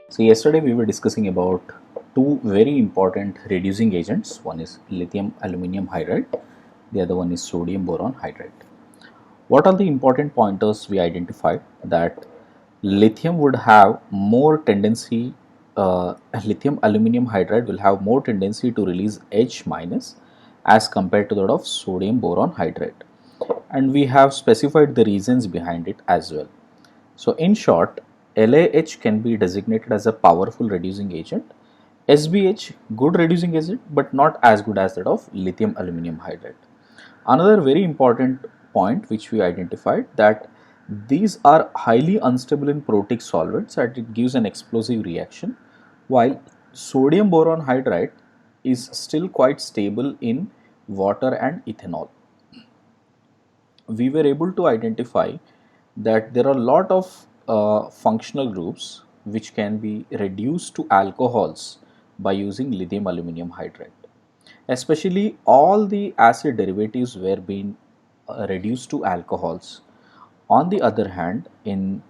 So yesterday we were discussing about two very important reducing agents. One is lithium aluminum hydride, the other one is sodium boron hydride. What are the important pointers we identified? That lithium would have more tendency, lithium aluminum hydride will have more tendency to release H minus as compared to that of sodium boron hydride. And we have specified the reasons behind it as well. So in short, LaH can be designated as a powerful reducing agent, SbH good reducing agent but not as good as that of lithium aluminum hydride. Another very important point which we identified, that these are highly unstable in protic solvents and it gives an explosive reaction, while sodium boron hydride is still quite stable in water and ethanol. We were able to identify that there are a lot of functional groups which can be reduced to alcohols by using lithium aluminum hydride. Especially all the acid derivatives were being reduced to alcohols. On the other hand, in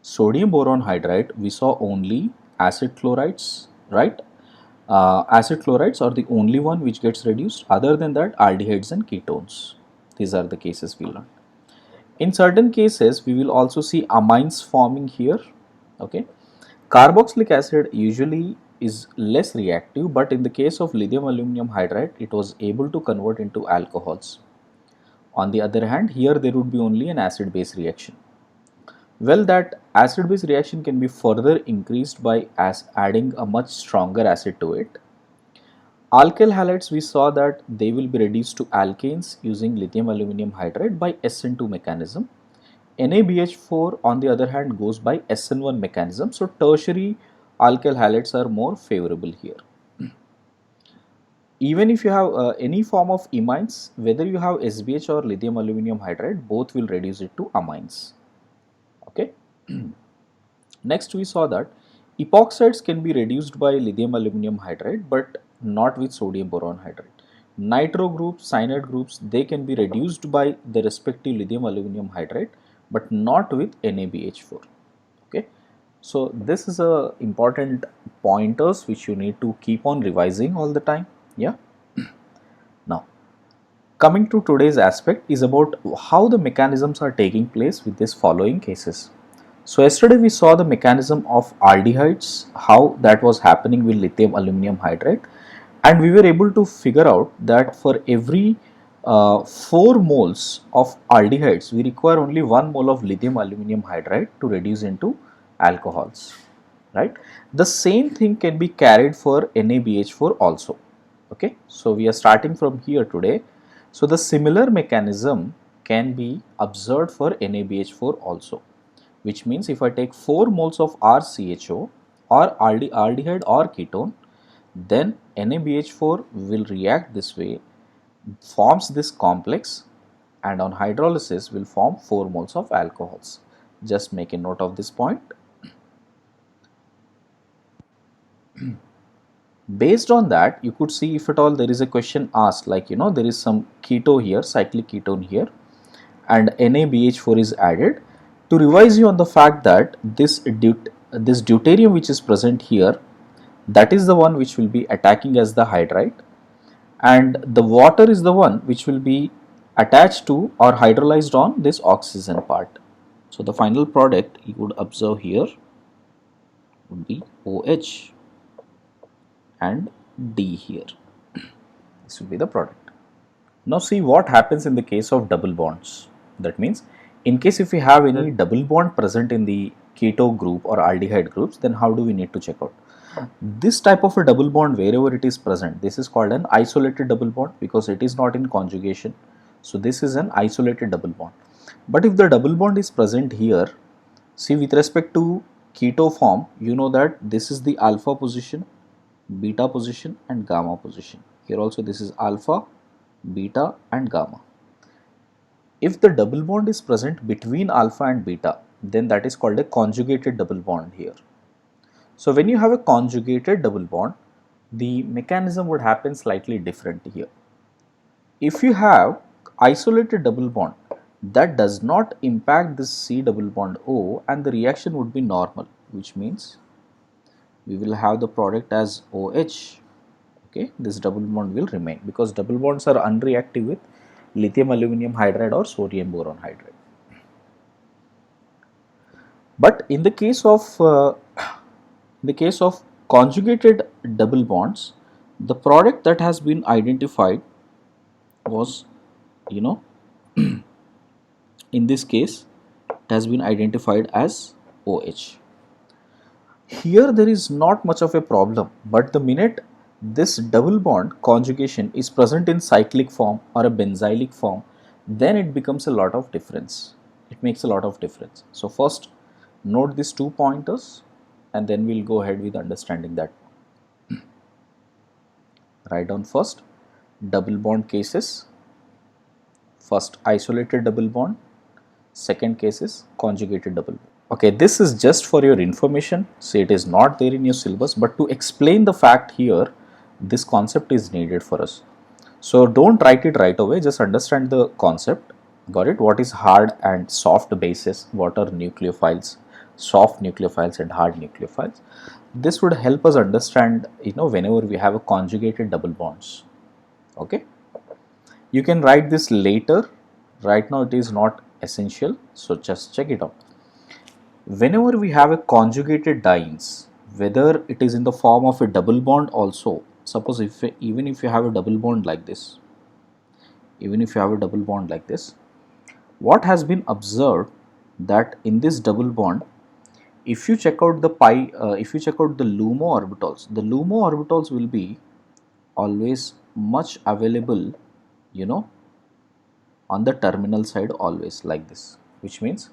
sodium boron hydride, we saw only acid chlorides, right? Acid chlorides are the only one which gets reduced. Other than that, aldehydes and ketones. These are the cases we learned. In certain cases, we will also see amines forming here. Okay, carboxylic acid usually is less reactive, but in the case of lithium aluminum hydride, it was able to convert into alcohols. On the other hand, here there would be only an acid base reaction. Well, that acid base reaction can be further increased by adding a much stronger acid to it. Alkyl halides, we saw that they will be reduced to alkanes using lithium aluminum hydride by SN2 mechanism. NaBH4 on the other hand goes by SN1 mechanism. So tertiary alkyl halides are more favorable here. Even if you have any form of imines, whether you have SBH or lithium aluminum hydride, both will reduce it to amines. Okay. Next we saw that epoxides can be reduced by lithium aluminum hydride but not with sodium boron hydride. Nitro groups, cyanide groups, they can be reduced by the respective lithium aluminum hydride but not with NaBH4. Okay. So this is a important pointers which you need to keep on revising all the time. Yeah. Now coming to today's aspect is about how the mechanisms are taking place with these following cases. So yesterday we saw the mechanism of aldehydes, how that was happening with lithium aluminum hydride, and we were able to figure out that for every 4 moles of aldehydes, we require only 1 mole of lithium aluminum hydride to reduce into alcohols, right? The same thing can be carried for NaBH4 also. Okay, so we are starting from here today. So the similar mechanism can be observed for NaBH4 also, which means if I take 4 moles of RCHO or aldehyde or ketone, then NaBH4 will react this way, forms this complex, and on hydrolysis will form 4 moles of alcohols. Just make a note of this point. Based on that, you could see if at all there is a question asked, like there is some keto here, cyclic ketone here, and NaBH4 is added, to revise you on the fact that this deuterium which is present here, that is the one which will be attacking as the hydride, and the water is the one which will be attached to or hydrolyzed on this oxygen part. So the final product you would observe here would be OH and D here. This will be the product. Now see what happens in the case of double bonds. That means in case if we have any double bond present in the keto group or aldehyde groups, then how do we need to check out? This type of a double bond, wherever it is present, this is called an isolated double bond because it is not in conjugation. So this is an isolated double bond. But if the double bond is present here, see with respect to keto form, you know that this is the alpha position, beta position and gamma position. Here also this is alpha, beta and gamma. If the double bond is present between alpha and beta, then that is called a conjugated double bond here. So when you have a conjugated double bond, the mechanism would happen slightly different here. If you have isolated double bond, that does not impact this C double bond O and the reaction would be normal, which means we will have the product as OH. Okay, this double bond will remain because double bonds are unreactive with lithium aluminum hydride or sodium boron hydride. But in the case of conjugated double bonds, the product that has been identified was, you know, in this case it has been identified as OH. Here there is not much of a problem, but the minute this double bond conjugation is present in cyclic form or a benzylic form, then it becomes a lot of difference. It makes a lot of difference. So first note these 2 pointers and then we'll go ahead with understanding that. Write down first double bond cases. First isolated double bond, second case is conjugated double bond. Okay, this is just for your information, so it is not there in your syllabus, but to explain the fact here, this concept is needed for us. So don't write it right away, just understand the concept. Got it? What is hard and soft bases? What are nucleophiles, soft nucleophiles and hard nucleophiles? This would help us understand, whenever we have a conjugated double bonds. Okay, you can write this later. Right now it is not essential, so just check it out. Whenever we have a conjugated dienes, whether it is in the form of a double bond also, suppose even if you have a double bond like this, what has been observed that in this double bond, if you check out the LUMO orbitals will be always much available, on the terminal side always like this, which means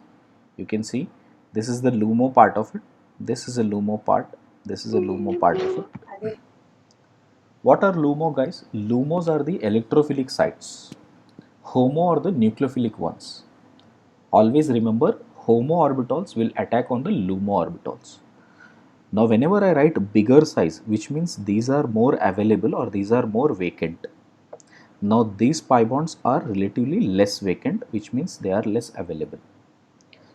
you can see this is the LUMO part of it, this is a LUMO part, this is a LUMO part of it. What are LUMO, guys? LUMOs are the electrophilic sites, HOMO are the nucleophilic ones. Always remember, HOMO orbitals will attack on the LUMO orbitals. Now whenever I write bigger size, which means these are more available or these are more vacant. Now these pi bonds are relatively less vacant, which means they are less available.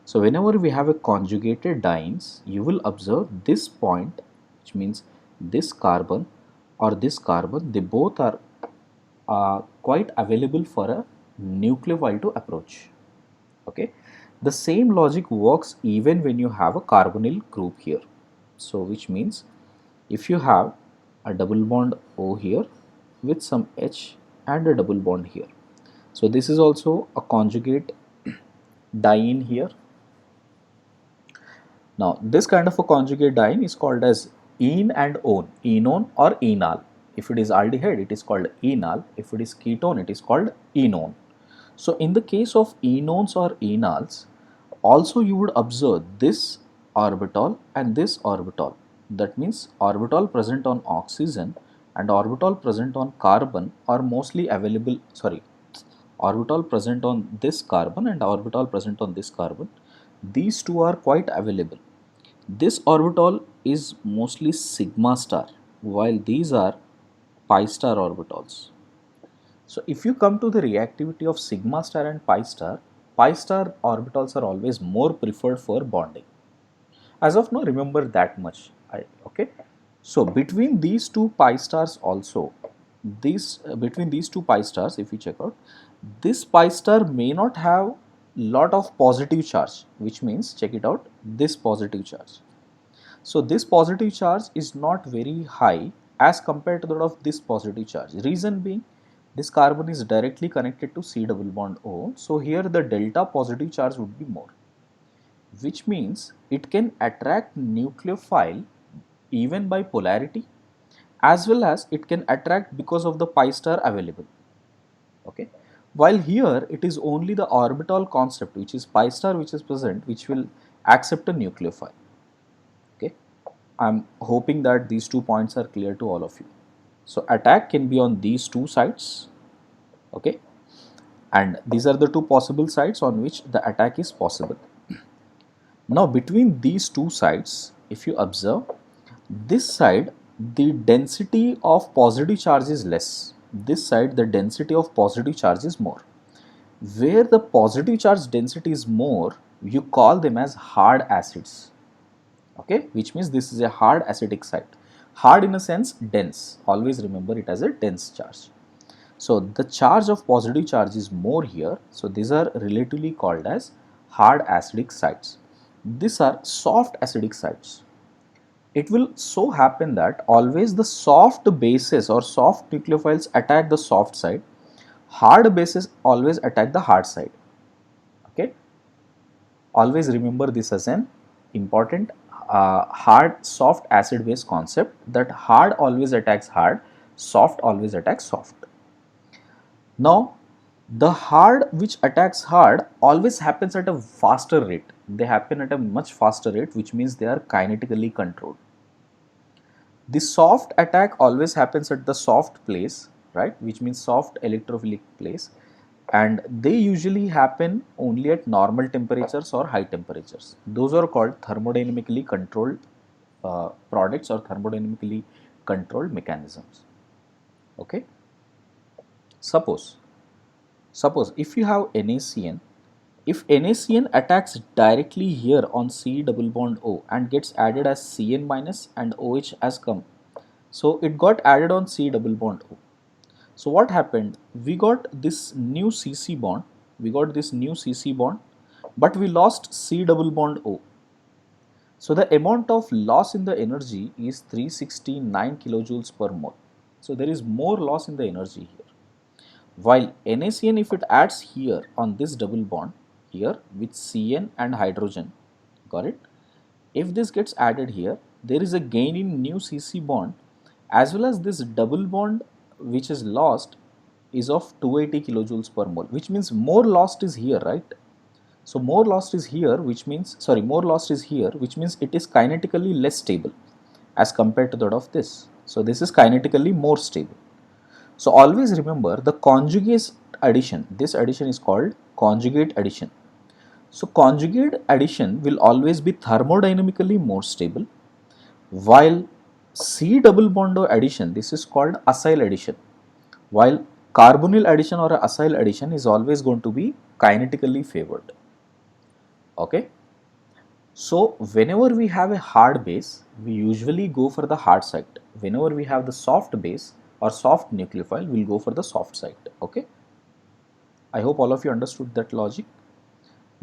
So whenever we have a conjugated dienes, you will observe this point, which means this carbon or this carbon, they both are quite available for a nucleophile to approach. Okay, the same logic works even when you have a carbonyl group here. So which means if you have a double bond O here with some H and a double bond here, so this is also a conjugate diene here. Now this kind of a conjugate diene is called as ene and one, enone or enal. If it is aldehyde, it is called enal. If it is ketone, it is called enone. So in the case of enones or enals, also you would observe this orbital and this orbital. That means orbital present on oxygen and orbital present on carbon are mostly available, orbital present on this carbon and orbital present on this carbon. These two are quite available. This orbital is mostly sigma star, while these are pi star orbitals. So if you come to the reactivity of sigma star and pi star orbitals are always more preferred for bonding. As of now, remember that much. Okay. So between these two pi stars also, between these two pi stars, if you check out, this pi star may not have lot of positive charge, which means check it out, this positive charge. So this positive charge is not very high as compared to that of this positive charge. Reason being, this carbon is directly connected to C double bond O. So here the delta positive charge would be more, which means it can attract nucleophile even by polarity, as well as it can attract because of the pi star available. Okay. While here it is only the orbital concept, which is pi star, which is present, which will accept a nucleophile. Okay. I'm hoping that these 2 points are clear to all of you. So attack can be on these 2 sides. Okay. And these are the 2 possible sides on which the attack is possible. Now between these 2 sides, if you observe, this side the density of positive charge is less. This side the density of positive charge is more. Where the positive charge density is more, you call them as hard acids. okay, which means this is a hard acidic site. Hard in a sense dense, always remember it as a dense charge. So the charge of positive charge is more here, so these are relatively called as hard acidic sites. These are soft acidic sites. It will so happen that always the soft bases or soft nucleophiles attack the soft side, hard bases always attack the hard side. Okay, always remember this as an important hard soft acid base concept, that hard always attacks hard, soft always attacks soft. Now the hard which attacks hard always happens at a faster rate, they happen at a much faster rate, which means they are kinetically controlled. The soft attack always happens at the soft place, right, which means soft electrophilic place, and they usually happen only at normal temperatures or high temperatures. Those are called thermodynamically controlled products or thermodynamically controlled mechanisms. Okay, suppose if you have NaCN, if NaCN attacks directly here on C double bond O and gets added as Cn minus and OH has come, so it got added on C double bond O. So what happened? We got this new CC bond, but we lost C double bond O. So the amount of loss in the energy is 369 kilojoules per mole. So there is more loss in the energy here. While NaCN, if it adds here on this double bond here with Cn and hydrogen, got it? If this gets added here, there is a gain in new CC bond, as well as this double bond which is lost is of 280 kilojoules per mole, which means more lost is here, right? So more lost is here, which means, sorry, more lost is here, which means it is kinetically less stable as compared to that of this. So this is kinetically more stable. So always remember the conjugate addition, this addition is called conjugate addition. So conjugate addition will always be thermodynamically more stable, while C double bond addition, this is called acyl addition, while carbonyl addition or acyl addition is always going to be kinetically favored. Okay, so whenever we have a hard base, we usually go for the hard site. Whenever we have the soft base or soft nucleophile, we'll go for the soft site. Okay, I hope all of you understood that logic.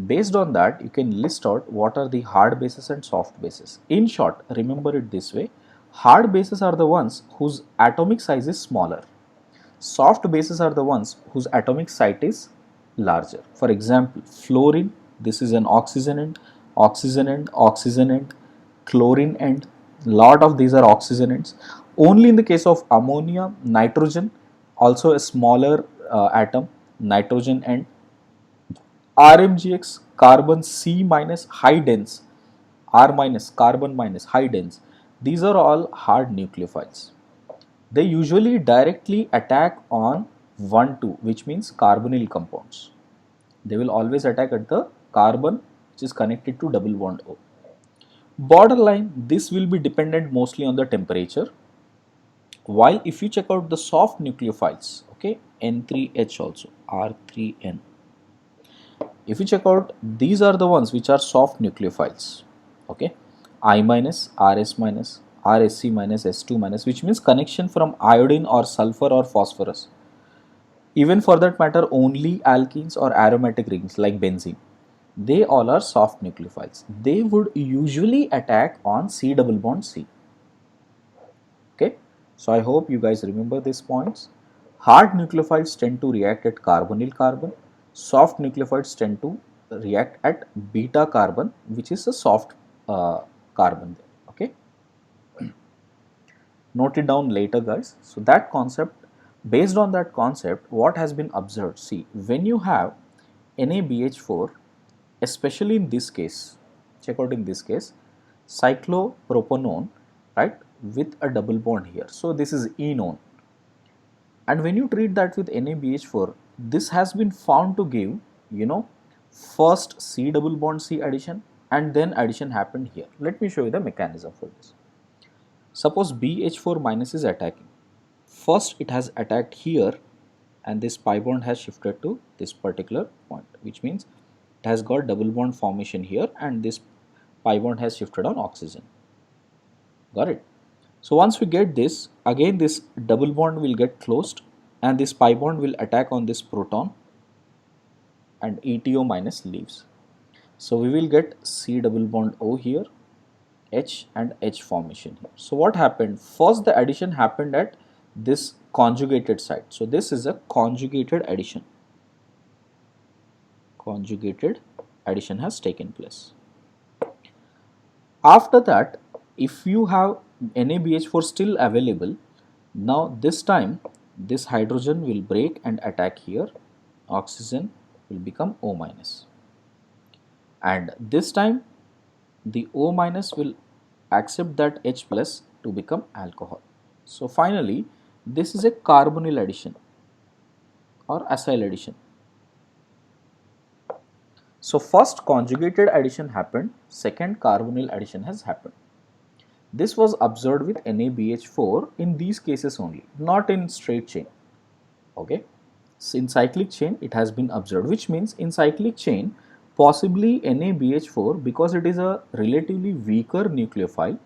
Based on that, you can list out what are the hard bases and soft bases. In short, remember it this way: hard bases are the ones whose atomic size is smaller. Soft bases are the ones whose atomic site is larger. For example, fluorine, this is an oxygen end, oxygen end, oxygen end, chlorine end. Lot of these are oxygen ends. Only in the case of ammonia, nitrogen, also a smaller atom, nitrogen end. RMGX, carbon C minus, high dense, R minus, carbon minus, high dense. These are all hard nucleophiles. They usually directly attack on 1, 2, which means carbonyl compounds. They will always attack at the carbon which is connected to double bond O. Borderline, this will be dependent mostly on the temperature. While if you check out the soft nucleophiles, okay, N3H also, R3N. If you check out, these are the ones which are soft nucleophiles, okay, I minus, RS minus, RSC minus, S2 minus, which means connection from iodine or sulfur or phosphorus. Even for that matter, only alkenes or aromatic rings like benzene, they all are soft nucleophiles. They would usually attack on C double bond C. Okay, so I hope you guys remember these points. Hard nucleophiles tend to react at carbonyl carbon. Soft nucleophiles tend to react at beta carbon, which is a soft carbon there. Okay, note it down later, guys. So that concept, based on that concept, what has been observed? See, when you have NaBH4, especially in this case, check out in this case, cyclopropanone, right, with a double bond here. So this is enone. And when you treat that with NaBH4, this has been found to give, you know, first C double bond C addition and then addition happened here. Let me show you the mechanism for this. Suppose BH4 minus is attacking. First it has attacked here and this pi bond has shifted to this particular point, which means it has got double bond formation here and this pi bond has shifted on oxygen. Got it? So once we get this, again this double bond will get closed and this pi bond will attack on this proton and ETO minus leaves. So we will get C double bond O here, H and H formation here. So what happened? First the addition happened at this conjugated site. So this is a conjugated addition. Conjugated addition has taken place. After that, if you have NaBH4 still available, now this time this hydrogen will break and attack here, oxygen will become O minus, and this time the O minus will accept that H plus to become alcohol. So finally this is a carbonyl addition or acyl addition. So first conjugated addition happened, second carbonyl addition has happened. This was observed with NaBH4 in these cases only, not in straight chain. Okay, so in cyclic chain it has been observed, which means in cyclic chain possibly NaBH4, because it is a relatively weaker nucleophile,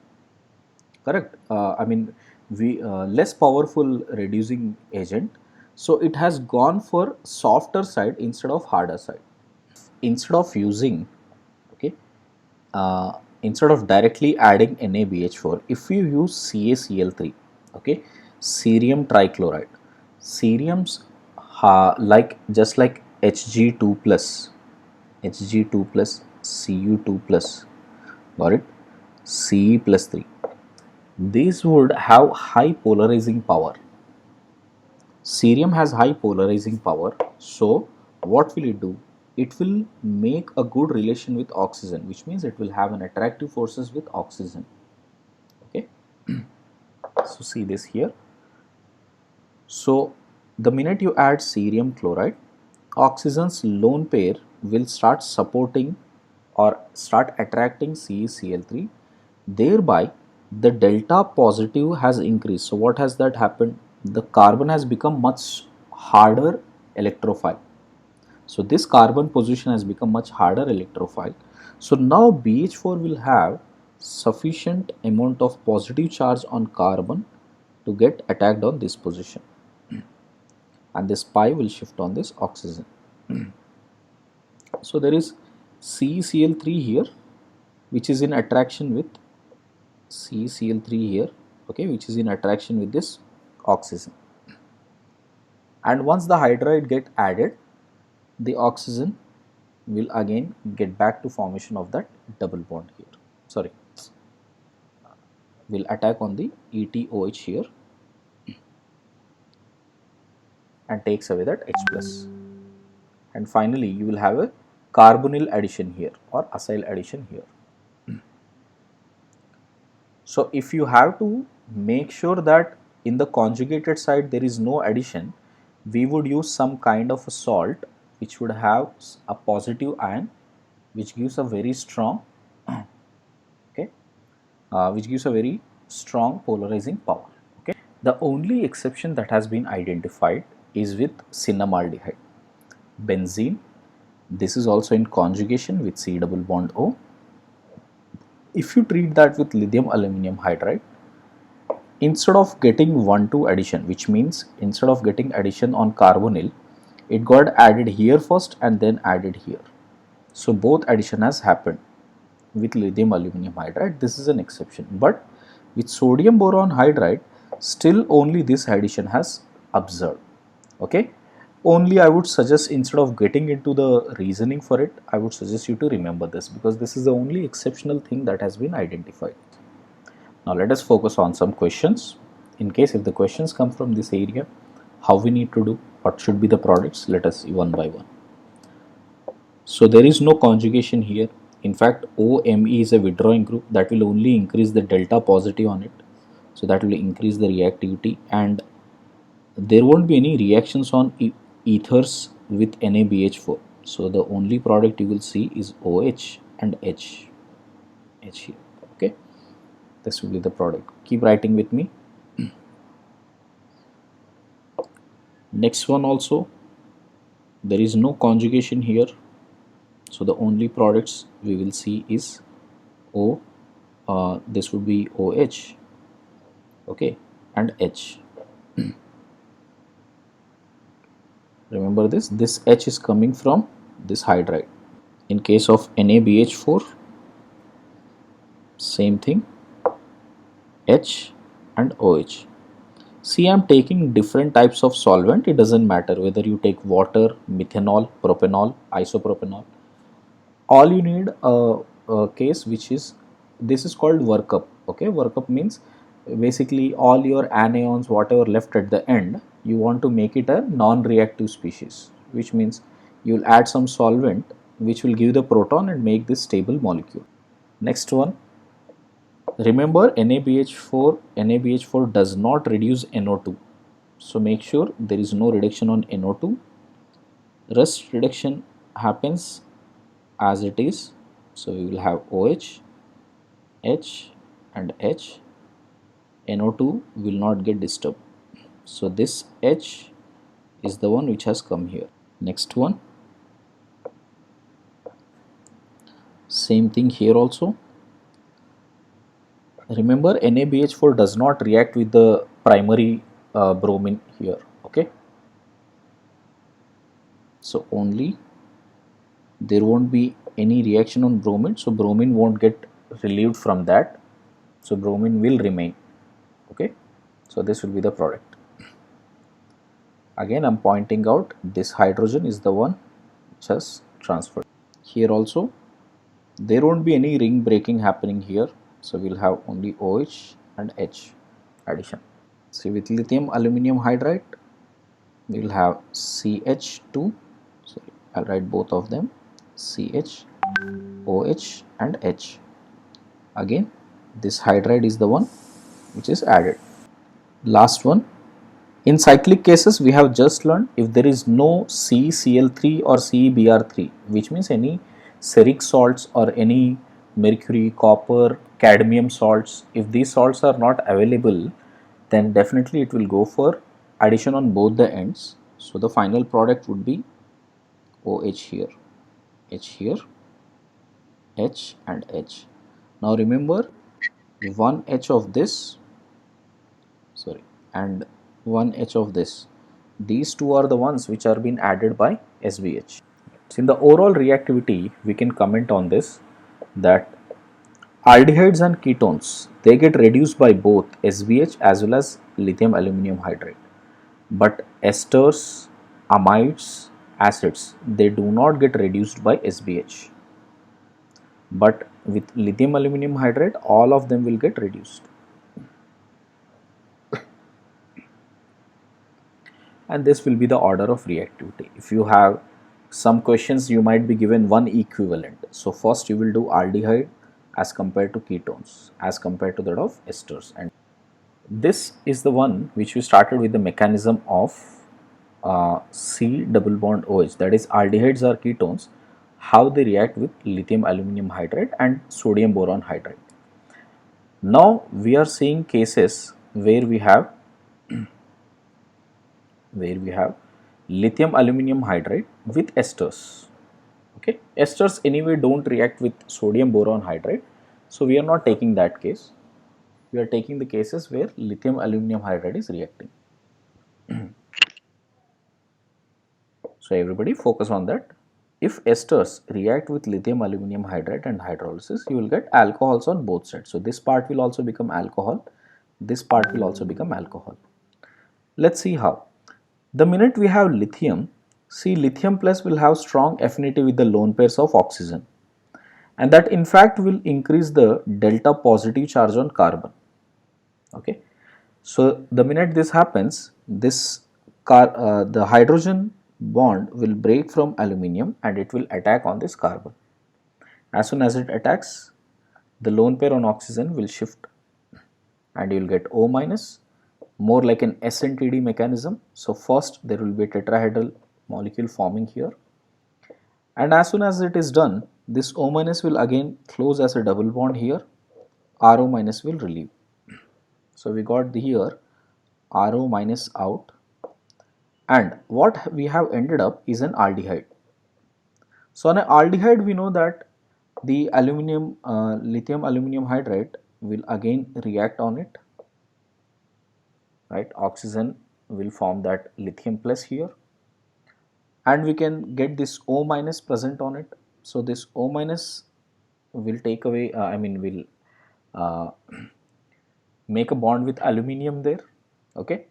correct, less powerful reducing agent, so it has gone for softer side instead of harder side. Instead of using, okay, instead of directly adding NaBH4, if you use CaCl3, okay, cerium trichloride, ceriums like just like Hg2 plus, Hg2 plus, Cu2 plus, got it, Ce plus 3, these would have high polarizing power. Cerium has high polarizing power, so what will it do? It will make a good relation with oxygen, which means it will have an attractive forces with oxygen. Okay, so see this here. So the minute you add cerium chloride, oxygen's lone pair will start supporting or start attracting CeCl3, thereby the delta positive has increased. So what has that happened? The carbon has become much harder electrophile. So this carbon position has become much harder electrophile. So now BH4 will have sufficient amount of positive charge on carbon to get attacked on this position, and this pi will shift on this oxygen. So there is CeCl3 here, which is in attraction with CeCl3 here, okay, which is in attraction with this oxygen. And once the hydride get added, the oxygen will again get back to formation of that double bond here. Sorry, will attack on the ETOH here and takes away that H plus. And finally, you will have a carbonyl addition here or acyl addition here. So if you have to make sure that in the conjugated side there is no addition, we would use some kind of a salt which would have a positive ion, which gives a very strong okay, which gives a very strong polarizing power. Okay, the only exception that has been identified is with cinnamaldehyde, benzene. This is also in conjugation with C double bond O. If you treat that with lithium aluminum hydride, instead of getting 1,2 addition, which means instead of getting addition on carbonyl, it got added here first and then added here. So both addition has happened with lithium aluminum hydride. This is an exception, but with sodium boron hydride, still only this addition has observed. Okay, only I would suggest, instead of getting into the reasoning for it, I would suggest you to remember this, because this is the only exceptional thing that has been identified. Now let us focus on some questions. In case if the questions come from this area, how we need to do, what should be the products, let us see one by one. So there is no conjugation here. In fact, OMe is a withdrawing group that will only increase the delta positive on it. So that will increase the reactivity, and there won't be any reactions on ethers with NaBH4. So the only product you will see is OH and H here. Okay, this will be the product. Keep writing with me. Next one also, there is no conjugation here. So the only products we will see is O, this would be OH, okay, and H. Remember this H is coming from this hydride. In case of NaBH4, same thing, H and OH. See, I'm taking different types of solvent. It doesn't matter whether you take water, methanol, propanol, isopropanol. All you need a case which is, this is called workup. Okay, workup means basically all your anions, whatever left at the end, you want to make it a non-reactive species, which means you'll add some solvent which will give the proton and make this stable molecule. Next one, remember NaBH4 does not reduce NO2. So make sure there is no reduction on NO2. Rest reduction happens as it is. So we will have OH, H and H. NO2 will not get disturbed. So this H is the one which has come here. Next one, same thing here also. Remember, NaBH4 does not react with the primary bromine here. Okay, so only there won't be any reaction on bromine, so bromine won't get relieved from that, so bromine will remain. Okay, so this will be the product. Again, I'm pointing out this hydrogen is the one which has transferred. Here also there won't be any ring breaking happening here, so we'll have only OH and H addition. See, with lithium aluminum hydride we'll have CH2, sorry, I'll write both of them, CH, OH and H. Again, this hydride is the one which is added. Last one, in cyclic cases we have just learned if there is no CCl3 or CeBr3, which means any steric salts or any mercury, copper, cadmium salts, if these salts are not available, then definitely it will go for addition on both the ends. So the final product would be OH here, H here, H and H. Now remember, one H of this, sorry, and one H of this, these two are the ones which are being added by SBH. So in the overall reactivity, we can comment on this, that aldehydes and ketones, they get reduced by both SBH as well as lithium aluminum hydride, but esters, amides, acids, they do not get reduced by SBH, but with lithium aluminum hydride all of them will get reduced. And this will be the order of reactivity. If you have some questions, you might be given one equivalent. So first you will do aldehyde as compared to ketones as compared to that of esters, and this is the one which we started with the mechanism of C double bond OH, that is aldehydes or ketones, how they react with lithium aluminum hydride and sodium boron hydride. Now we are seeing cases where we have lithium aluminum hydride with esters. Okay, esters anyway don't react with sodium boron hydride, so we are not taking that case. We are taking the cases where lithium aluminum hydride is reacting. So everybody focus on that. If esters react with lithium aluminum hydride and hydrolysis, you will get alcohols on both sides. So this part will also become alcohol, this part will also become alcohol. Let's see how. The minute we have lithium, see, lithium plus will have strong affinity with the lone pairs of oxygen, and that in fact will increase the delta positive charge on carbon. Okay, so the minute this happens, the hydrogen bond will break from aluminium and it will attack on this carbon. As soon as it attacks, the lone pair on oxygen will shift and you will get O minus, more like an SNTD mechanism. So first there will be a tetrahedral molecule forming here, and as soon as it is done, this O minus will again close as a double bond here, RO minus will relieve. So we got here RO minus out, and what we have ended up is an aldehyde. So on an aldehyde we know that The lithium aluminum hydride will again react on it, right? Oxygen will form that lithium plus here, and we can get this O minus present on it. So this O minus will take away, will uh, make a bond with aluminum there, okay?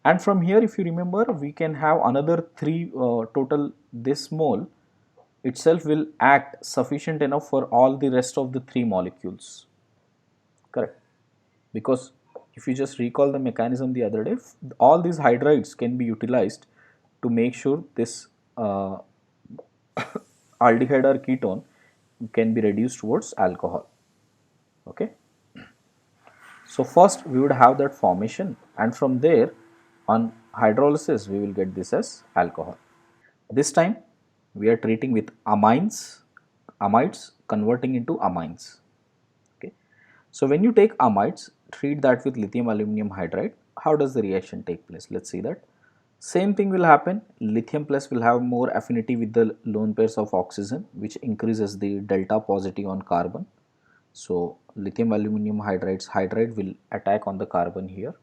And from here, if you remember, we can have another three total. This mole itself will act sufficient enough for all the rest of the three molecules, correct? Because if you just recall the mechanism the other day, all these hydrides can be utilized to make sure this aldehyde or ketone can be reduced towards alcohol, okay? So first we would have that formation, and from there on hydrolysis we will get this as alcohol. This time we are treating with amides converting into amines, okay? So when you take amides, treat that with lithium aluminum hydride, how does the reaction take place? Let's see that. Same thing will happen. Lithium plus will have more affinity with the lone pairs of oxygen, which increases the delta positive on carbon. So lithium aluminum hydride will attack on the carbon here.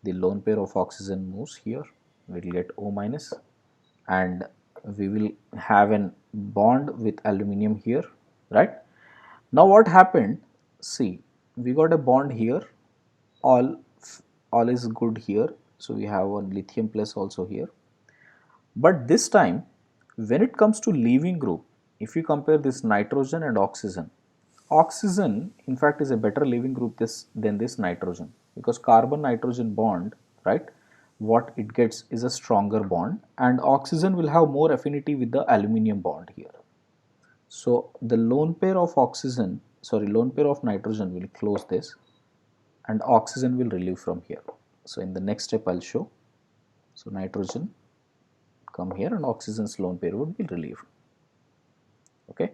The lone pair of oxygen moves here. We will get O minus, and we will have an bond with aluminum here, right? Now what happened? See, we got a bond here. All all is good here. So we have one lithium plus also here. But this time, when it comes to leaving group, if you compare this nitrogen and oxygen, oxygen in fact is a better leaving group than this nitrogen, because carbon nitrogen bond, right, what it gets is a stronger bond, and oxygen will have more affinity with the aluminum bond here. So the lone pair of nitrogen will close this, and oxygen will relieve from here. So in the next step I'll show. So nitrogen come here and oxygen's lone pair would be relieved, okay?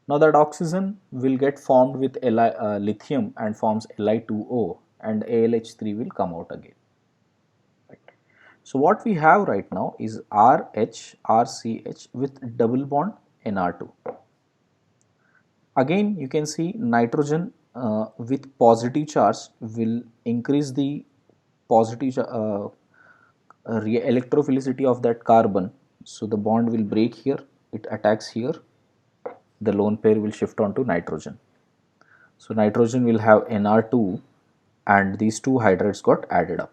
Now that oxygen will get formed with lithium and forms Li2O, and AlH3 will come out again. Right. So what we have right now is RH, RCH with double bond Nr2. Again you can see nitrogen with positive charge will increase the positive electrophilicity of that carbon. So the bond will break here, it attacks here, the lone pair will shift on to nitrogen. So nitrogen will have Nr2, and these two hydrides got added up.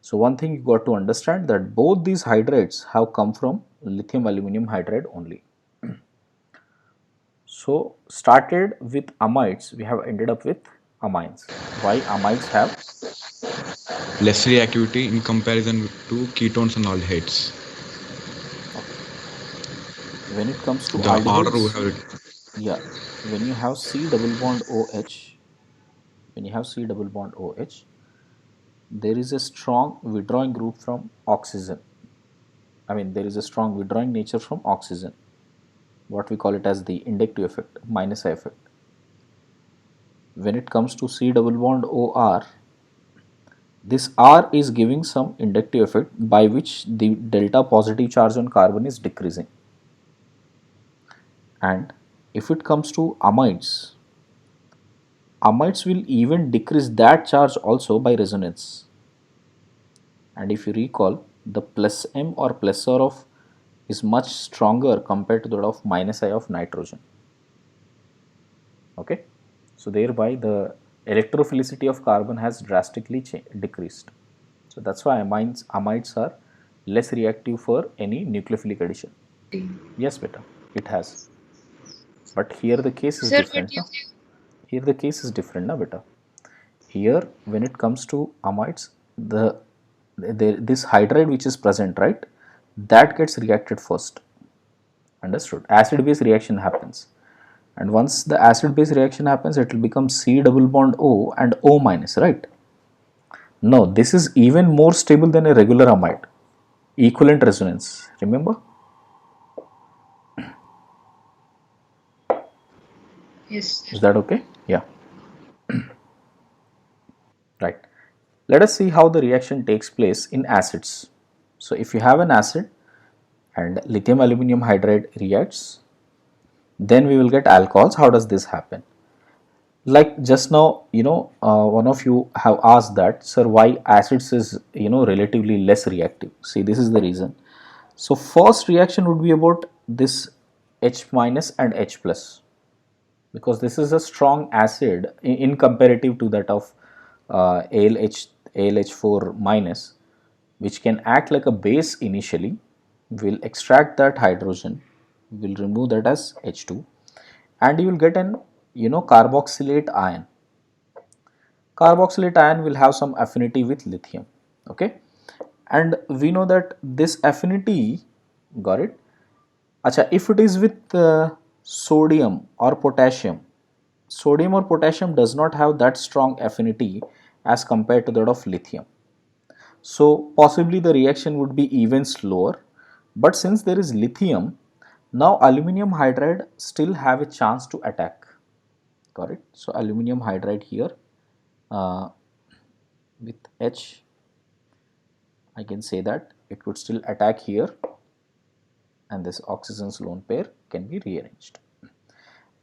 So one thing you got to understand, that both these hydrides have come from lithium aluminum hydride only. So started with amides, we have ended up with amines. Why amides have less reactivity in comparison to ketones and aldehydes. when it comes to The order we aldehydes? have Yeah, when you have C double bond OH, there is a strong withdrawing group from oxygen. There is a strong withdrawing nature from oxygen, what we call it as the inductive effect, minus I effect. When it comes to C double bond OR, this R is giving some inductive effect by which the delta positive charge on carbon is decreasing. And if it comes to amides will even decrease that charge also by resonance. And if you recall, the plus M or plus R of is much stronger compared to that of minus I of nitrogen. Okay, so thereby the electrophilicity of carbon has drastically decreased. So that's why amides are less reactive for any nucleophilic addition. Yes, beta, it has. But here the case is different, no? Here the case is different, na beta. Here when it comes to amides, this hydride which is present, right, that gets reacted first. Understood? Acid base reaction happens, and once the acid base reaction happens, it will become C double bond O and O minus, right? No, this is even more stable than a regular amide. Equivalent resonance, remember? Yes. Is that okay? Yeah. Right. Let us see how the reaction takes place in acids. So if you have an acid and lithium aluminum hydride reacts, Then we will get alcohols. How does this happen? Like just now, one of you have asked that, sir, why acids is, relatively less reactive. See, this is the reason. So first reaction would be about this H minus and H plus, because this is a strong acid in comparative to that of ALH4 minus, which can act like a base initially. Will extract that hydrogen, will remove that as H2, and you will get an carboxylate ion. Carboxylate ion will have some affinity with lithium. Okay, and we know that this affinity, got it. Acha, if it is with sodium or potassium, sodium or potassium does not have that strong affinity as compared to that of lithium. So possibly the reaction would be even slower. But since there is lithium, now aluminum hydride still have a chance to attack. Got it? So aluminum hydride here uh, with H, I can say that it could still attack here, and this oxygen's lone pair can be rearranged.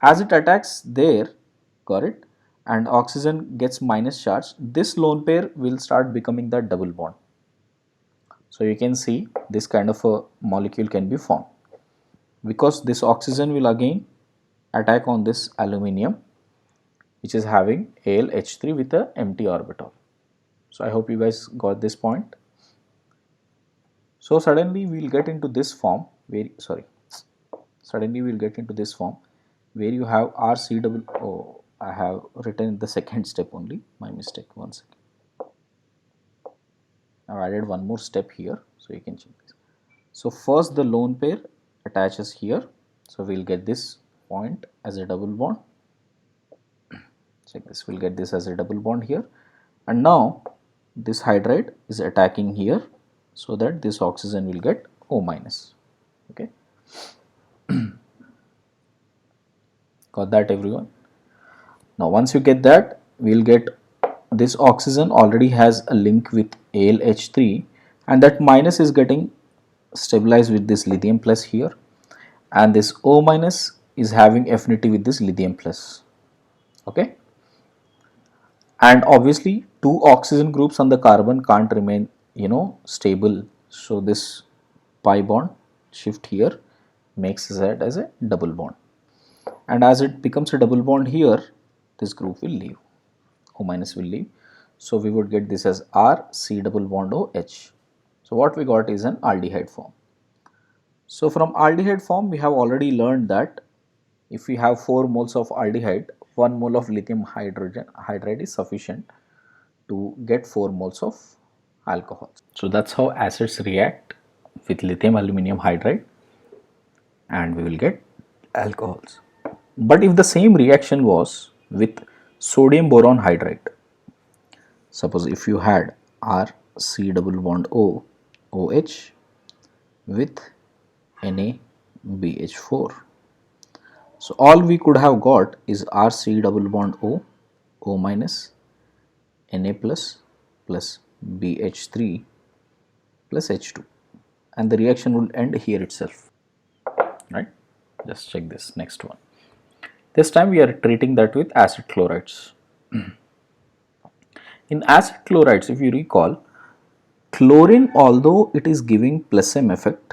As it attacks there, got it, and oxygen gets minus charge, this lone pair will start becoming that double bond. So you can see this kind of a molecule can be formed, because this oxygen will again attack on this aluminium, which is having AlH3 with a empty orbital. So I hope you guys got this point. So suddenly we will get into this form where, suddenly we will get into this form where you have RC double, oh, I have written the second step only, my mistake, one second. I've added one more step here, so you can check this. So first the lone pair attaches here, so we'll get this point as a double bond. Check this, we'll get this as a double bond here, and now this hydride is attacking here, so that this oxygen will get O minus. Okay, got that everyone? Now once you get that, we'll get this oxygen already has a link with AlH3, and that minus is getting stabilized with this lithium plus here, and this O minus is having affinity with this lithium plus. Okay, and obviously two oxygen groups on the carbon can't remain stable, so this pi bond shift here makes that as a double bond, and as it becomes a double bond here, this group will leave, O minus will leave, so we would get this as R C double bond OH. So what we got is an aldehyde form. So from aldehyde form we have already learned that if we have 4 moles of aldehyde, 1 mole of lithium hydride is sufficient to get 4 moles of alcohol. So that's how acids react with lithium aluminum hydride, and we will get alcohols. But if the same reaction was with sodium boron hydride, suppose if you had RC double bond O OH with NaBH4, so all we could have got is RC double bond O minus, Na plus BH3 plus H2, and the reaction will end here itself, right? Just check this next one. This time we are treating that with acid chlorides. In acid chlorides, if you recall, chlorine, although it is giving plus M effect,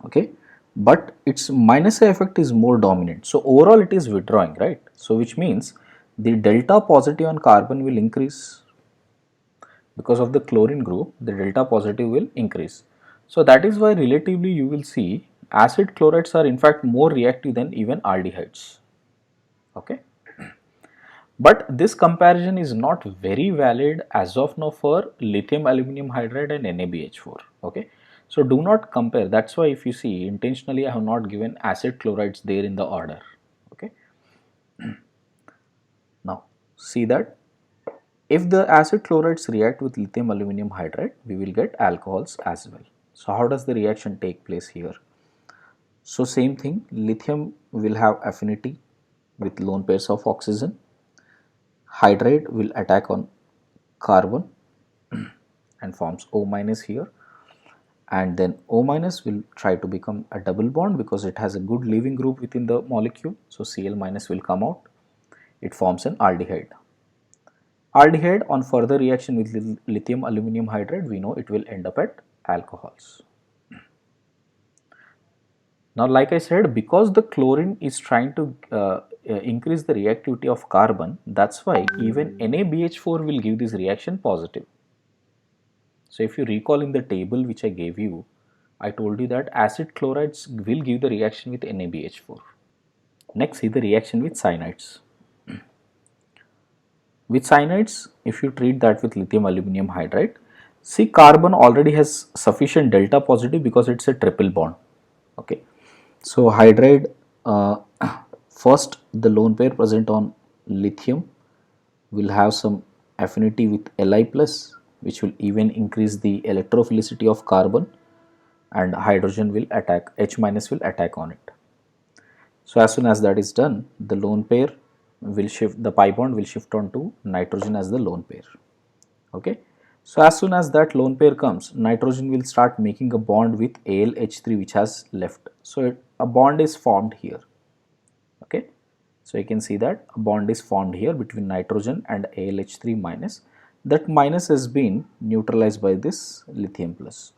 okay, but its minus A effect is more dominant. So overall it is withdrawing, right? So which means the delta positive on carbon will increase. Because of the chlorine group, the delta positive will increase. So that is why relatively you will see acid chlorides are in fact more reactive than even aldehydes. Okay. But this comparison is not very valid as of now for lithium aluminum hydride and NaBH4. Okay. So do not compare. That's why if you see, intentionally I have not given acid chlorides there in the order. Okay. Now see that if the acid chlorides react with lithium aluminum hydride, we will get alcohols as well. So how does the reaction take place here? So same thing, lithium will have affinity with lone pairs of oxygen. Hydride will attack on carbon and forms O minus here, and then O minus will try to become a double bond because it has a good leaving group within the molecule. So Cl minus will come out. It forms an aldehyde. Aldehyde on further reaction with lithium aluminum hydride, we know it will end up at alcohols. Now, like I said, because the chlorine is trying to increase the reactivity of carbon, that's why even NaBH4 will give this reaction positive. So, if you recall in the table which I gave you, I told you that acid chlorides will give the reaction with NaBH4. Next, see the reaction with cyanides. With cyanides, if you treat that with lithium aluminum hydride, see carbon already has sufficient delta positive because it's a triple bond. Okay, so hydride, first the lone pair present on lithium will have some affinity with Li plus, which will even increase the electrophilicity of carbon, and hydrogen will attack, H minus will attack on it. So as soon as that is done, the lone pair will shift, the pi bond will shift on to nitrogen as the lone pair. Okay. So as soon as that lone pair comes, nitrogen will start making a bond with AlH3 which has left. So a bond is formed here. Okay. So you can see that a bond is formed here between nitrogen and AlH3 minus. That minus has been neutralized by this lithium plus.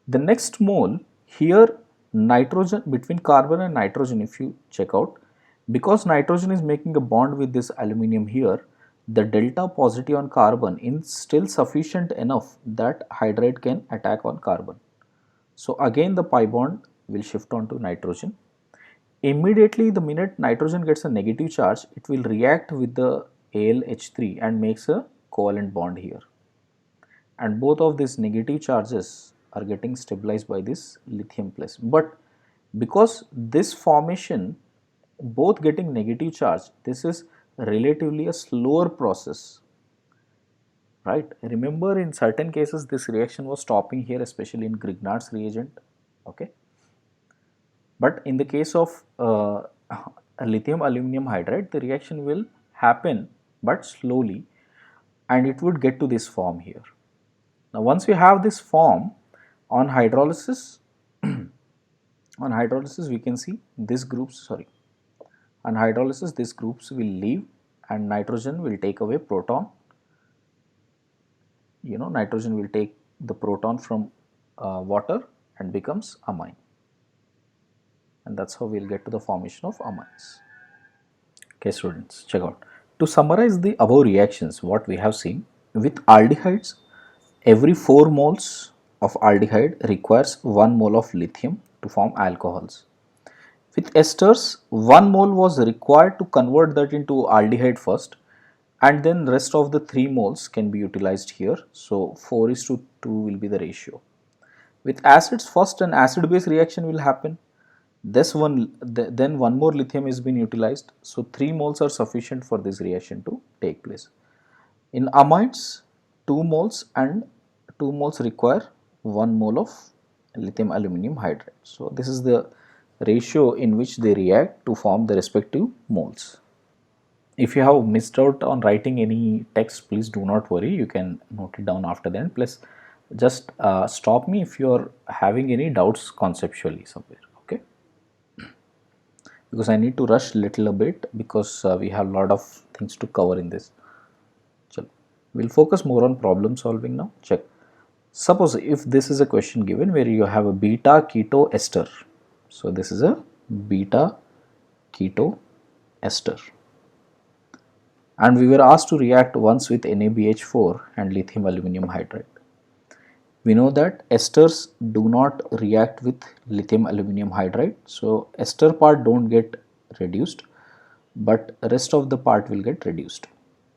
The next mole here, nitrogen between carbon and nitrogen, if you check out, because nitrogen is making a bond with this aluminum here, the delta positive on carbon is still sufficient enough that hydride can attack on carbon. So again the pi bond will shift on to nitrogen. Immediately the minute nitrogen gets a negative charge, it will react with the AlH3 and makes a covalent bond here. And both of these negative charges are getting stabilized by this lithium plus. But because this formation both getting negative charge, this is relatively a slower process, right? Remember in certain cases this reaction was stopping here, especially in Grignard's reagent, okay? But in the case of lithium aluminum hydride, the reaction will happen but slowly, and it would get to this form here. Now once we have this form, on hydrolysis, we can see this groups, on hydrolysis these groups will leave and nitrogen will take away proton. Nitrogen will take the proton from water and becomes amine, and that's how we'll get to the formation of amines. Okay students, check out. To summarize the above reactions, what we have seen, with aldehydes, every 4 moles of aldehyde requires 1 mole of lithium to form alcohols. With esters, 1 mole was required to convert that into aldehyde first, and then rest of the 3 moles can be utilized here. So 4:2 will be the ratio. With acids, first an acid base reaction will happen. Then one more lithium is being utilized. So 3 moles are sufficient for this reaction to take place. In amides, 2 moles and 2 moles require 1 mole of lithium aluminum hydride. So this is the ratio in which they react to form the respective moles. If you have missed out on writing any text, please do not worry, you can note it down after then. Plus just stop me if you are having any doubts conceptually somewhere, okay? Because I need to rush little a bit because we have a lot of things to cover in this. So we'll focus more on problem solving now. Check. Suppose if this is a question given where you have a beta keto ester. So this is a beta keto ester, and we were asked to react once with NaBH4 and lithium aluminum hydride. We know that esters do not react with lithium aluminum hydride, so ester part don't get reduced, but rest of the part will get reduced,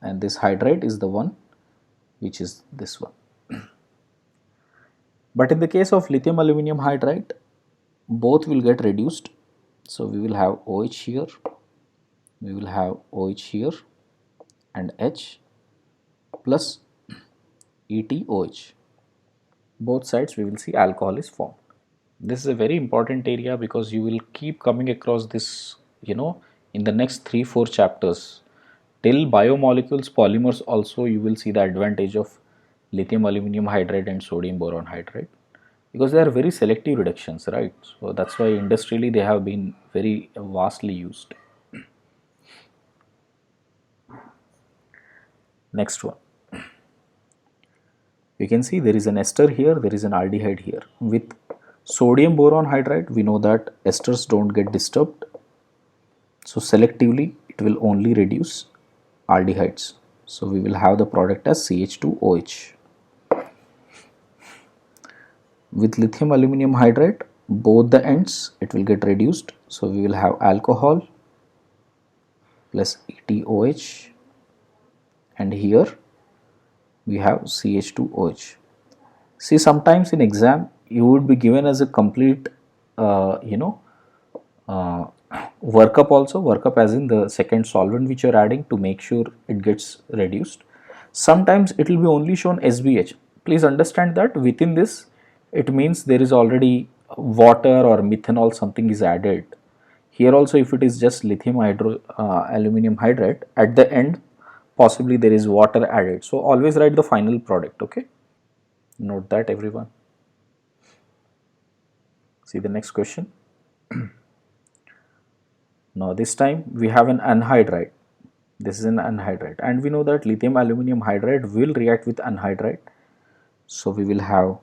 and this hydride is the one which is this one. But in the case of lithium aluminum hydride, both will get reduced. So we will have OH here, we will have OH here, and H plus ETOH. Both sides we will see alcohol is formed. This is a very important area because you will keep coming across this, in the next 3-4 chapters. Till biomolecules, polymers also you will see the advantage of lithium aluminum hydride and sodium boron hydride, because they are very selective reductions, right? So that's why industrially they have been very vastly used. Next one, you can see there is an ester here, there is an aldehyde here. With sodium boron hydride, we know that esters don't get disturbed, so selectively it will only reduce aldehydes. So we will have the product as CH2OH. With lithium aluminum hydride, both the ends it will get reduced, so we will have alcohol plus ETOH, and here we have CH2OH. See, sometimes in exam you would be given as a complete uh, you know uh, workup, also workup as in the second solvent which you are adding to make sure it gets reduced. Sometimes it will be only shown SBH. Please understand that within this it means there is already water or methanol, something is added. Here also if it is just lithium aluminum hydride, at the end possibly there is water added. So always write the final product, okay? Note that, everyone. See the next question. Now this time we have an anhydride. This is an anhydride, and we know that lithium aluminum hydride will react with anhydride. So we will have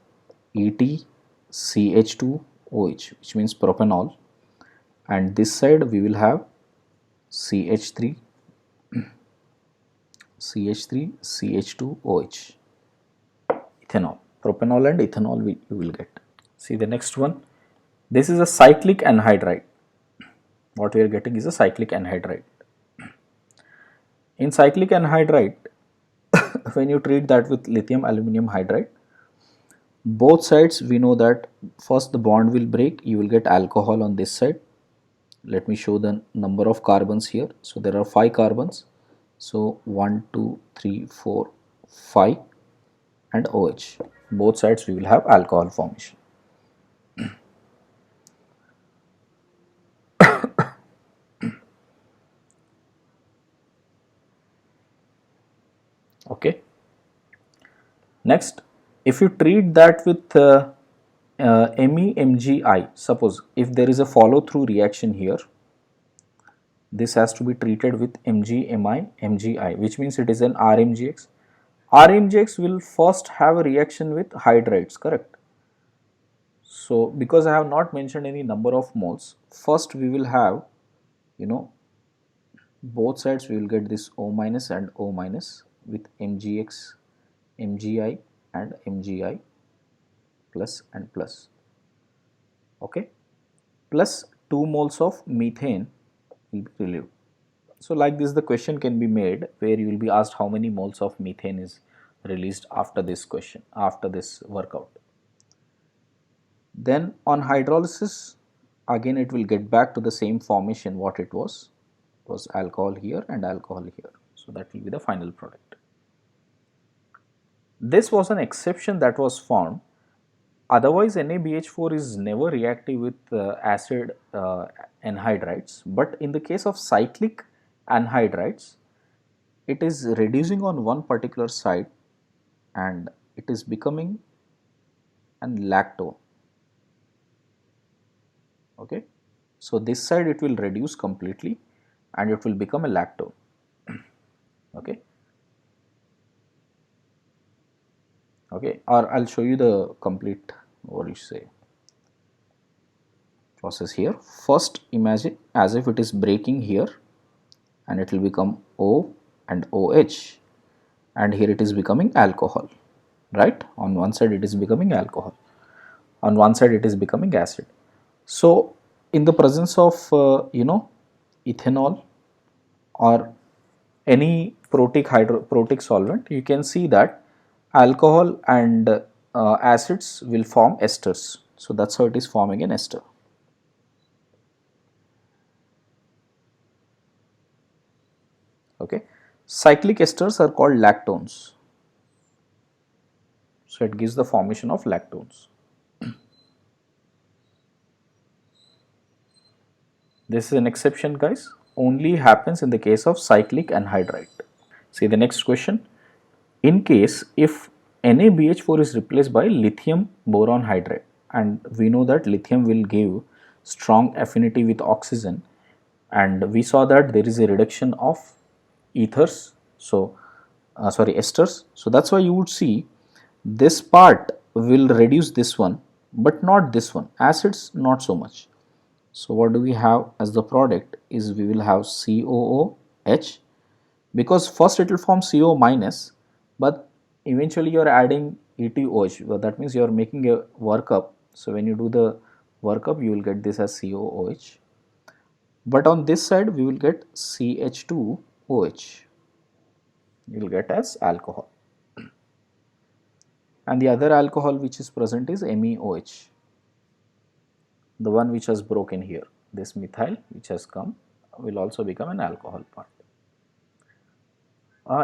EtCH2OH, which means propanol, and this side we will have CH3 CH2OH, ethanol. Propanol and ethanol we will get. See the next one. This is a cyclic anhydride. What we are getting is a cyclic anhydride. In cyclic anhydride, when you treat that with lithium aluminum hydride, both sides we know that first the bond will break, you will get alcohol on this side. Let me show the number of carbons here. So there are 5 carbons. So 1, 2, 3, 4, 5 and OH. Both sides we will have alcohol formation. Okay. Next, if you treat that with MEMGI, suppose if there is a follow through reaction here, this has to be treated with MgMI MgI, which means it is an RMGX. RMGX will first have a reaction with hydrides, correct? So because I have not mentioned any number of moles, first we will have, you know, both sides we will get this O minus and O minus with MgX, MgI and MgI plus and plus, okay, plus 2 moles of methane will be relieved. So like this the question can be made where you will be asked how many moles of methane is released after this question, after this workout. Then on hydrolysis, again it will get back to the same formation what it was. It was alcohol here and alcohol here. So that will be the final product. This was an exception that was found. Otherwise, NaBH4 is never reactive with acid anhydrides, but in the case of cyclic anhydrides, it is reducing on one particular side and it is becoming an lactone. Okay, so this side it will reduce completely and it will become a lactone. Okay. Okay, or I'll show you the complete, what you say, process here. First imagine as if it is breaking here and it will become O and OH, and here it is becoming alcohol, right? On one side it is becoming alcohol, on one side it is becoming acid. So in the presence of ethanol or any protic solvent, you can see that alcohol and acids will form esters. So that's how it is forming an ester. Okay, cyclic esters are called lactones. So it gives the formation of lactones. This is an exception, guys. Only happens in the case of cyclic anhydride. See the next question. In case if NaBH4 is replaced by lithium boron hydride, and we know that lithium will give strong affinity with oxygen, and we saw that there is a reduction of ethers, so sorry, esters. So that's why you would see this part will reduce this one, but not this one. Acids not so much. So what do we have as the product is we will have COOH, because first it will form CO minus, but eventually you are adding ETOH. Well, that means you are making a workup. So when you do the workup, you will get this as COOH. But on this side, we will get CH2OH. You will get as alcohol. And the other alcohol which is present is MEOH, the one which has broken here. This methyl which has come will also become an alcohol part.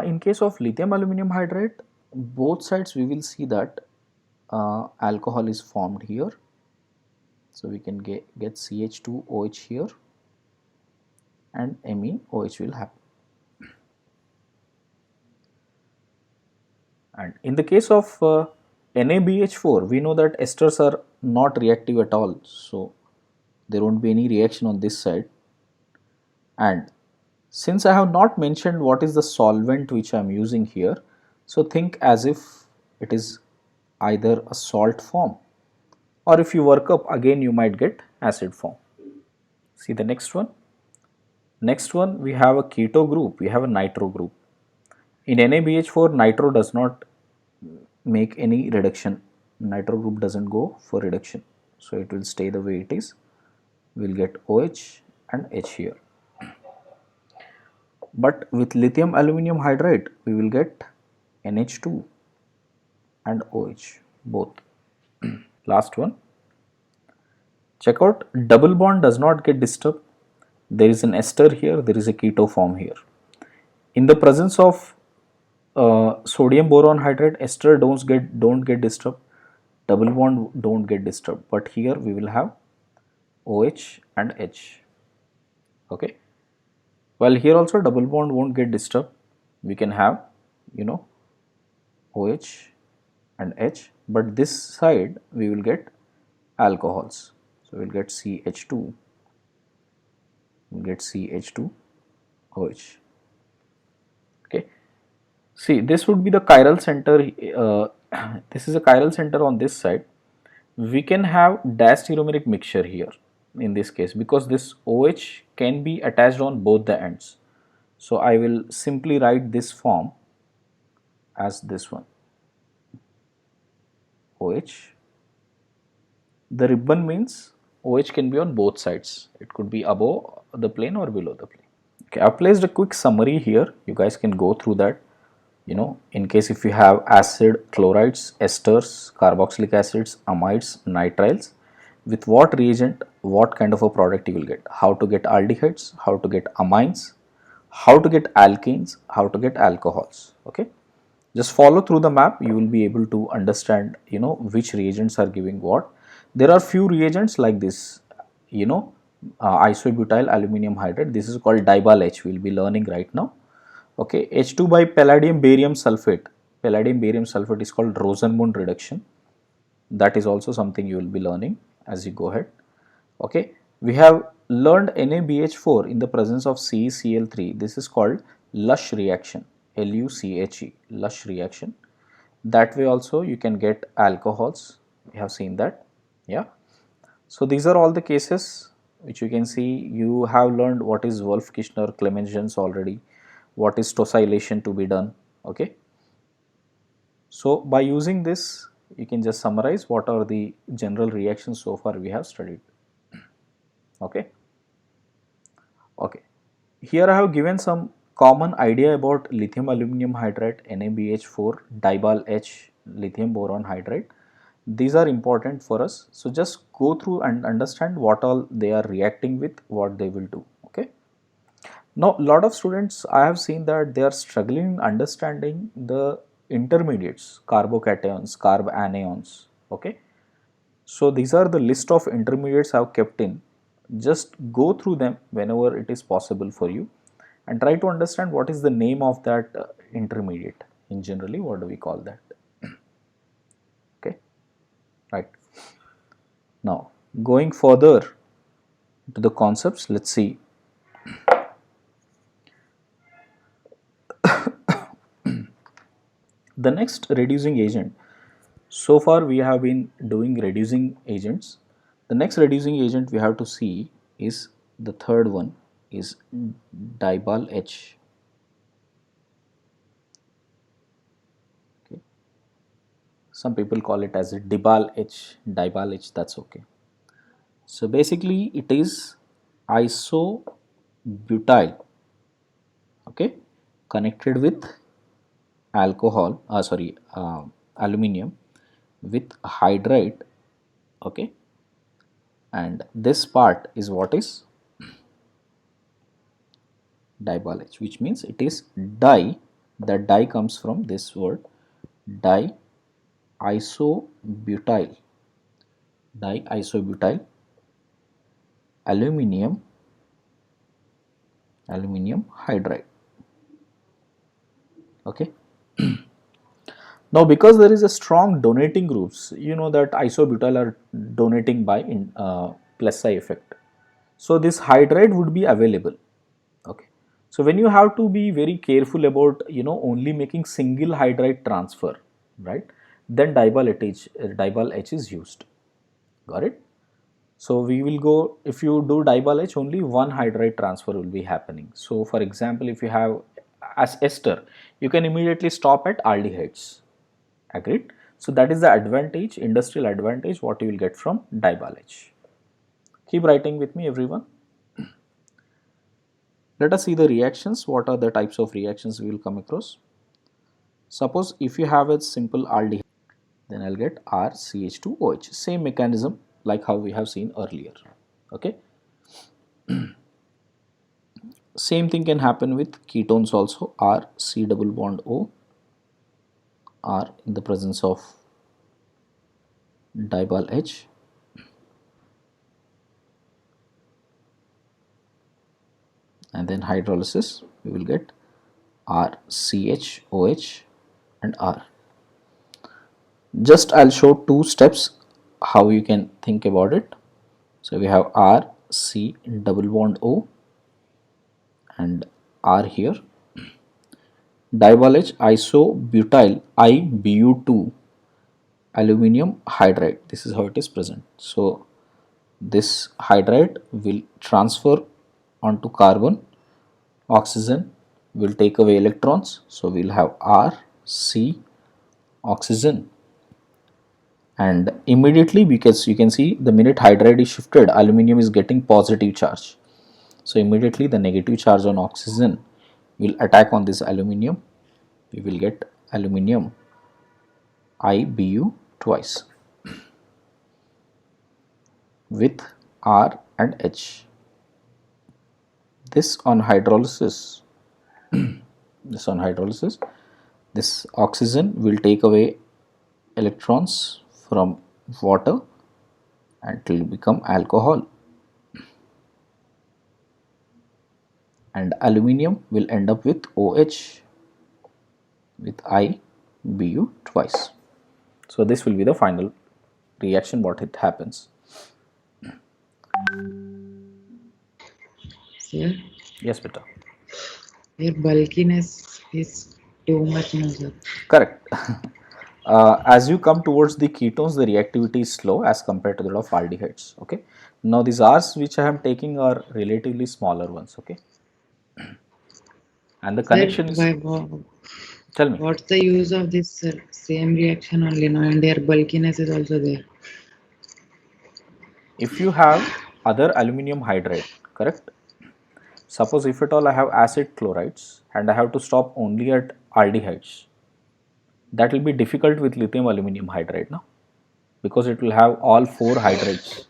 In case of lithium aluminum hydride, both sides we will see that alcohol is formed here. So we can get CH2OH here and MEOH will happen. And in the case of NaBH4, we know that esters are not reactive at all. So there won't be any reaction on this side. And since I have not mentioned what is the solvent which I am using here, so think as if it is either a salt form, or if you work up again you might get acid form. See the next one. Next one, we have a keto group, we have a nitro group. In NaBH4, nitro does not make any reduction. Nitro group doesn't go for reduction. So it will stay the way it is. We will get OH and H here. But with lithium aluminum hydride, we will get NH2 and OH both. Last one. Check out, double bond does not get disturbed. There is an ester here, there is a keto form here. In the presence of sodium boron hydride, ester don't get disturbed, double bond don't get disturbed, but here we will have OH and H. Okay. While here also double bond won't get disturbed, we can have, you know, OH and H, but this side we will get alcohols. So we will get CH2, we'll get CH2OH. Okay. See, this would be the chiral center. This is a chiral center on this side. We can have diastereomeric mixture here in this case, because this OH can be attached on both the ends. So I will simply write this form as this one, OH. The ribbon means OH can be on both sides. It could be above the plane or below the plane. Okay, I've placed a quick summary here. You guys can go through that. You know, in case if you have acid, chlorides, esters, carboxylic acids, amides, nitriles, with what reagent, what kind of a product you will get, how to get aldehydes, how to get amines, how to get alkanes, how to get alcohols. Okay, just follow through the map, you will be able to understand, you know, which reagents are giving what. There are few reagents like this, you know, isobutyl aluminum hydride. This is called Dibal H, we will be learning right now. Okay, H2 by palladium barium sulfate. Palladium barium sulfate is called Rosenmund reduction. That is also something you will be learning as you go ahead. Okay, we have learned NaBH4 in the presence of CeCl3. This is called Lush reaction, LUCHE, Lush reaction. That way also you can get alcohols. We have seen that. Yeah. So these are all the cases which you can see. You have learned what is Wolff-Kishner Clemens already, what is tosylation to be done. Okay. So by using this, you can just summarize what are the general reactions so far we have studied. Okay. Okay. Here I have given some common idea about lithium aluminum hydride, NaBH4, Dibal H, lithium boron hydride. These are important for us. So just go through and understand what all they are reacting with, what they will do. Okay. Now, a lot of students, I have seen that they are struggling understanding the intermediates, carbocations, carb anions. Okay. So these are the list of intermediates I have kept in. Just go through them whenever it is possible for you and try to understand what is the name of that intermediate. In generally, what do we call that? right? Now going further to the concepts, let's see. The next reducing agent, so far we have been doing reducing agents. The next reducing agent we have to see is the third one, is Dibal H. Okay. Some people call it as a Dibal H, Dibal H, that's okay. So basically it is isobutyl, okay, connected with alcohol, aluminium with hydride, okay, and this part is what is dibal H, which means it is di. That di comes from this word di isobutyl, aluminium hydride, okay. Now because there is a strong donating groups, you know that isobutyl are donating by plus psi effect, so this hydride would be available, okay. So when you have to be very careful about, you know, only making single hydride transfer, right, then dibal H is used, got it. So we will go, if you do dibal H, only one hydride transfer will be happening. So for example, if you have as ester, you can immediately stop at aldehydes, agreed. So that is the advantage, industrial advantage, what you will get from dibal H. Keep writing with me everyone. Let us see the reactions. What are the types of reactions we will come across? Suppose if you have a simple aldehyde, then I'll get RCH2OH. Same mechanism like how we have seen earlier. Okay. Same thing can happen with ketones also. R C double bond O, R in the presence of dibal H, and then hydrolysis we will get RCHOH and R. Just I'll show two steps how you can think about it. So we have R C double bond O and R here. Dibal H isobutyl IBU2 aluminium hydride. This is how it is present. So this hydride will transfer onto carbon, oxygen will take away electrons, so we'll have R C oxygen, and immediately, because you can see the minute hydride is shifted, aluminium is getting positive charge, so immediately the negative charge on oxygen will attack on this aluminium, we will get aluminium IBU twice with R and H. This on hydrolysis, this oxygen will take away electrons from water and it will become alcohol, and aluminium will end up with OH with IBU twice. So this will be the final reaction what it happens. Sir, Yes, beta. your bulkiness is too much now, sir. Correct. As you come towards the ketones, the reactivity is slow as compared to that of aldehydes. Okay. Now these R's which I am taking are relatively smaller ones. Okay. And the Sir, connection is. Tell me. what's the use of this, sir? Same reaction only, no, and their bulkiness is also there. If you have other aluminium hydride, correct? Suppose if at all I have acid chlorides and I have to stop only at aldehydes, that will be difficult with lithium aluminium hydride now, because it will have all four hydrides.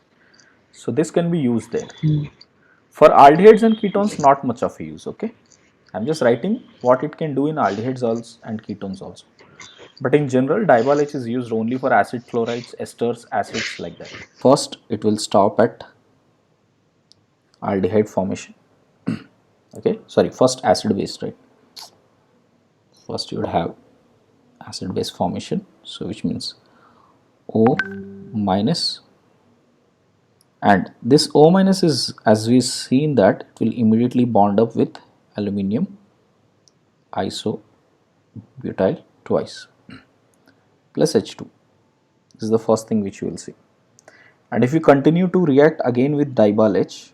So this can be used there. For aldehydes and ketones, not much of a use, okay? I'm just writing what it can do in aldehydes also and ketones also. But in general, dibal H is used only for acid chlorides, esters, acids like that. First, it will stop at aldehyde formation. Okay, sorry, first acid base, right? First you would have acid base formation, so which means O minus, and this O minus is, as we seen, that it will immediately bond up with aluminium isobutyl twice plus H2. This is the first thing which you will see. And if you continue to react again with diol H,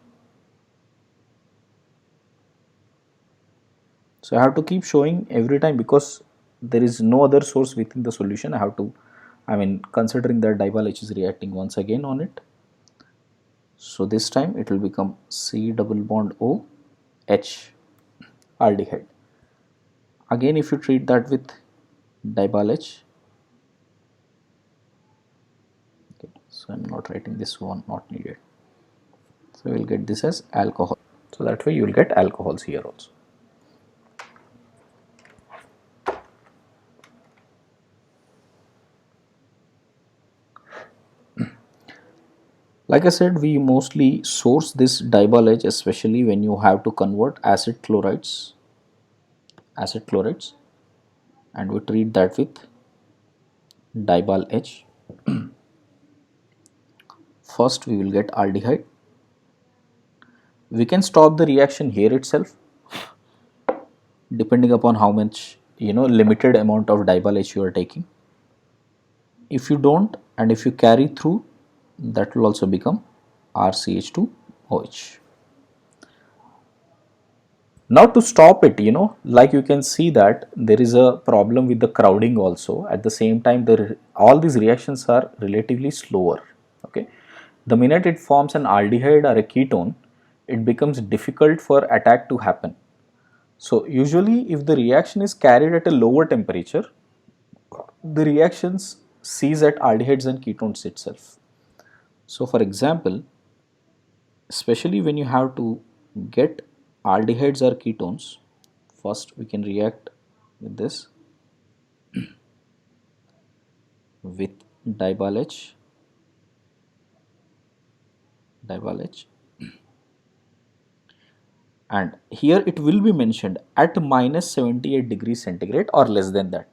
so I have to keep showing every time because there is no other source within the solution. I have to, considering that diol H is reacting once again on it. So this time it will become C double bond O H aldehyde. Again, if you treat that with diol H, okay, so I'm not writing this one, not needed. So we will get this as alcohol. So that way you will get alcohols here also. Like I said, we mostly source this diol H, especially when you have to convert acid chlorides, and we treat that with diol H. First we will get aldehyde. We can stop the reaction here itself, depending upon how much limited amount of diol H you are taking. If you don't, and if you carry through, that will also become RCH2OH. Now to stop it, like you can see that there is a problem with the crowding also. At the same time, all these reactions are relatively slower. Okay, the minute it forms an aldehyde or a ketone, it becomes difficult for attack to happen. So usually if the reaction is carried at a lower temperature, the reactions cease at aldehydes and ketones itself. So for example, especially when you have to get aldehydes or ketones, first we can react with this with diol H, and here it will be mentioned at minus 78 degrees centigrade or less than that,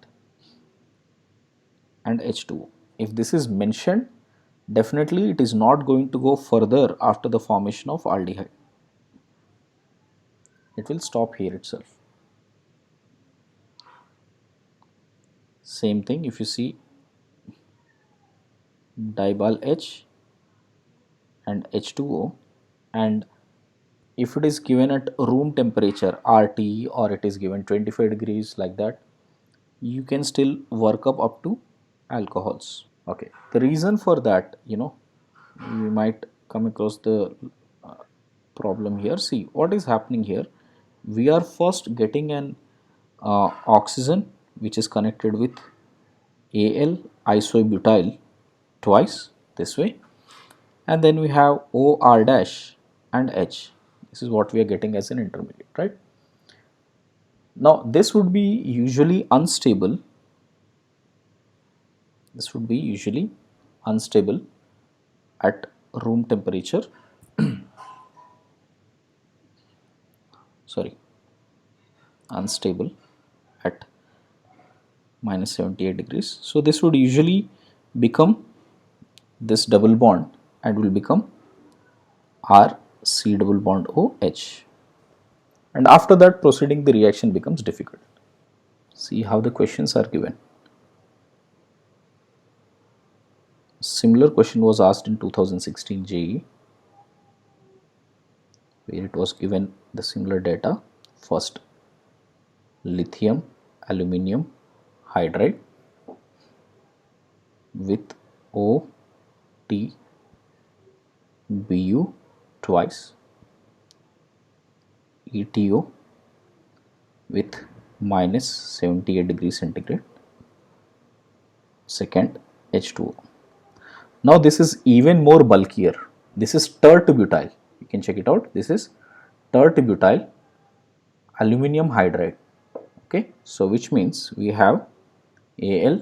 and H2O. If this is mentioned, definitely it is not going to go further after the formation of aldehyde. It will stop here itself. Same thing if you see diol H and H2O, and if it is given at room temperature RT or it is given 25 degrees like that, you can still work up to alcohols. Okay, the reason for that, you might come across the problem here. See what is happening here. We are first getting an oxygen which is connected with Al isobutyl twice this way, and then we have OR dash and H. This is what we are getting as an intermediate, right? Now this would be usually unstable. At room temperature. Sorry, unstable at minus 78 degrees. So this would usually become this double bond and will become RC double bond OH, and after that proceeding the reaction becomes difficult. See how the questions are given. Similar question was asked in 2016 JEE, where it was given the similar data. First, lithium aluminium hydride with OTBU twice, ETO with minus 78 degrees centigrade. Second, H2O. Now this is even more bulkier. This is tert-butyl. You can check it out. This is tert-butyl aluminium hydride. Okay, so which means we have Al,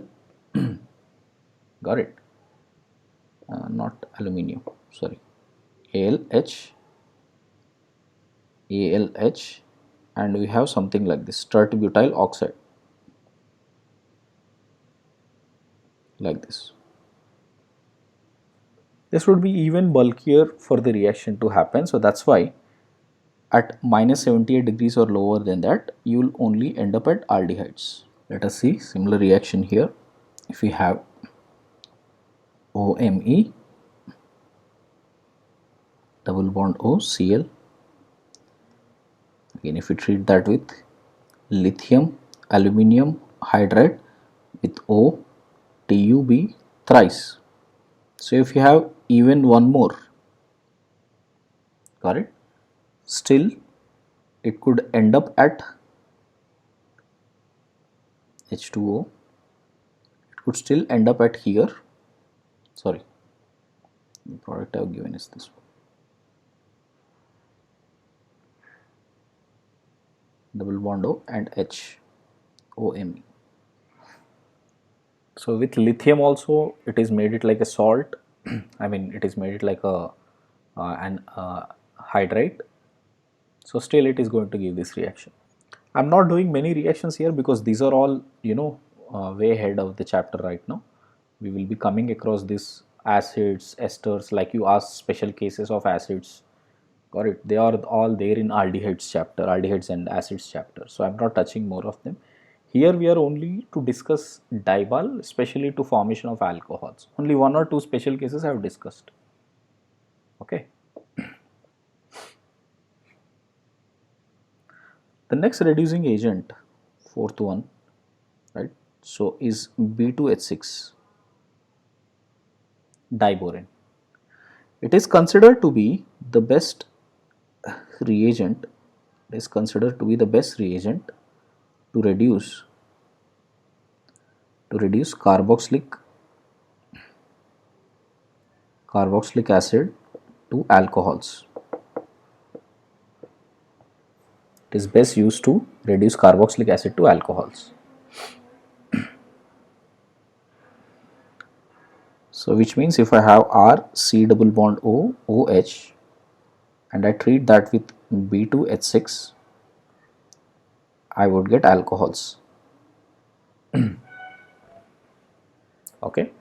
got it, not aluminium, sorry, ALH, and we have something like this, tert-butyl oxide, like this. this would be even bulkier for the reaction to happen. So that's why at minus 78 degrees or lower than that, you will only end up at aldehydes. Let us see similar reaction here. If we have OMe, double bond O, Cl. Again, if we treat that with lithium aluminium hydride with O, TuB thrice. So if you have even one more, got it? Still, it could end up at H2O. It could still end up at here. Sorry, the product I have given is this one. Double bond O and H, OMe. So with lithium also, it is made it like a salt. I mean, it is made it like a an hydride. So still, it is going to give this reaction. I'm not doing many reactions here because these are all, way ahead of the chapter right now. We will be coming across these acids, esters, like you asked special cases of acids. Got it? They are all there in aldehydes chapter, aldehydes and acids chapter. So I'm not touching more of them. Here we are only to discuss diol, especially to formation of alcohols. Only one or two special cases I have discussed. Okay. The next reducing agent, fourth one, right? So is B2H6 diborane. It is considered to be the best reagent. It is considered to be the best reagent to reduce carboxylic acid to alcohols. It is best used to reduce carboxylic acid to alcohols. So which means if I have R, C double bond O, OH, and I treat that with B2H6, I would get alcohols. Okay.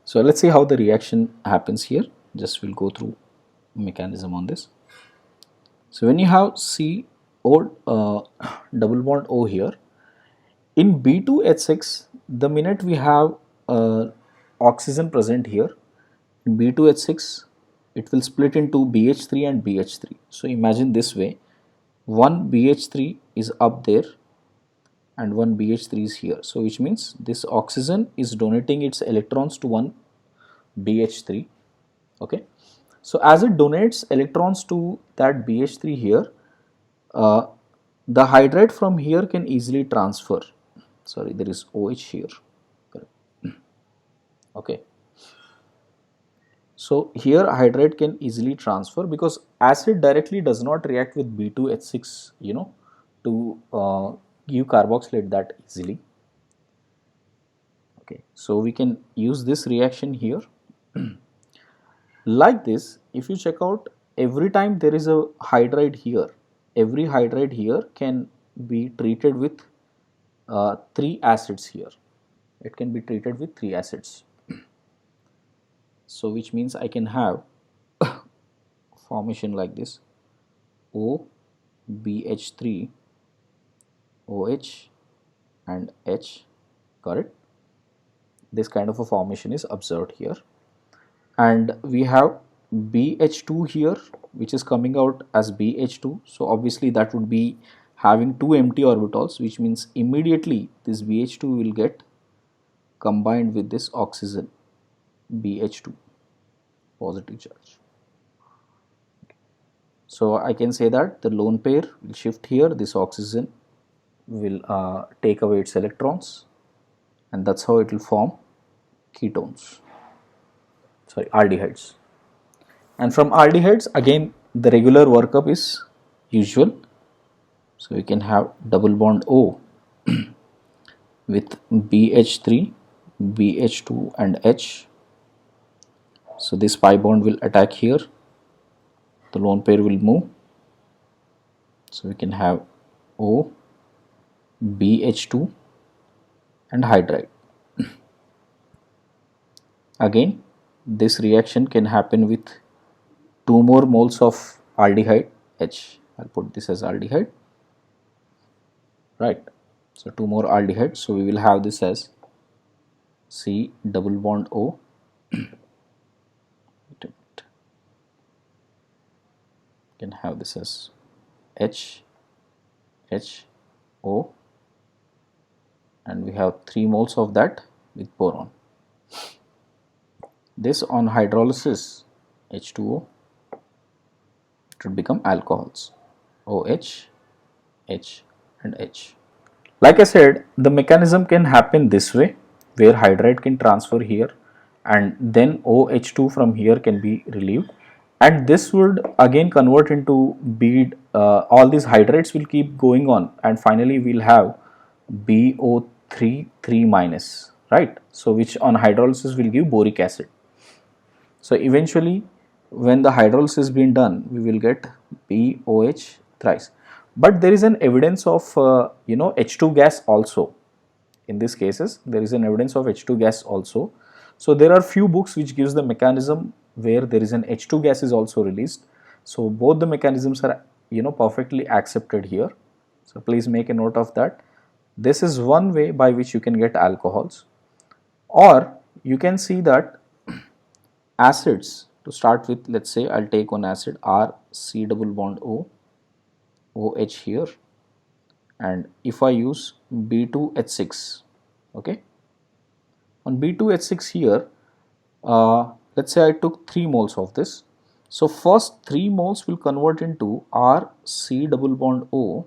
So let's see how the reaction happens here. Just we'll go through mechanism on this. So when you have CO double bond O here, in B2H6, the minute we have oxygen present here, in B2H6, it will split into BH3 and BH3. So imagine this way, one BH3 is up there and one BH3 is here. So which means this oxygen is donating its electrons to one BH3. Okay. So as it donates electrons to that BH3 here, the hydride from here can easily transfer. Sorry, there is OH here. Okay. So here hydride can easily transfer because acid directly does not react with B2H6, to give carboxylate that easily. Okay, so we can use this reaction here. Like this, if you check out, every time there is a hydride here, every hydride here can be treated with 3 acids here. It can be treated with 3 acids. So which means I can have formation like this, O, BH3, OH and H, got it? This kind of a formation is observed here. And we have BH2 here, which is coming out as BH2. So obviously that would be having 2 empty orbitals, which means immediately this BH2 will get combined with this oxygen BH2, positive charge. So I can say that the lone pair will shift here, this oxygen will take away its electrons, and that's how it will form ketones, sorry, aldehydes. And from aldehydes, again the regular workup is usual. So we can have double bond O with BH3, BH2 and H. So this pi bond will attack here, the lone pair will move. So we can have O, BH2 and hydride. Again, this reaction can happen with 2 more moles of aldehyde H. I'll put this as aldehyde, right? So 2 more aldehyde. So we will have this as C double bond O. Wait a minute. You can have this as H, H, O, and we have 3 moles of that with boron. This on hydrolysis H2O, it would become alcohols OH, H and H. Like I said, the mechanism can happen this way, where hydride can transfer here and then OH2 from here can be relieved, and this would again convert into bead. All these hydrides will keep going on, and finally we'll have BO3 3 minus, right? So which on hydrolysis will give boric acid. So eventually when the hydrolysis is being done, we will get BOH thrice. But there is an evidence of H2 gas also. In these cases there is an evidence of H2 gas also. So there are few books which gives the mechanism where there is an H2 gas is also released. So both the mechanisms are perfectly accepted here. So please make a note of that. This is one way by which you can get alcohols, or you can see that acids. To start with, let's say I'll take one acid R C double bond O, OH here, and if I use B2H6, okay, on B2H6 here, let's say I took 3 moles of this. So first 3 moles will convert into R C double bond O,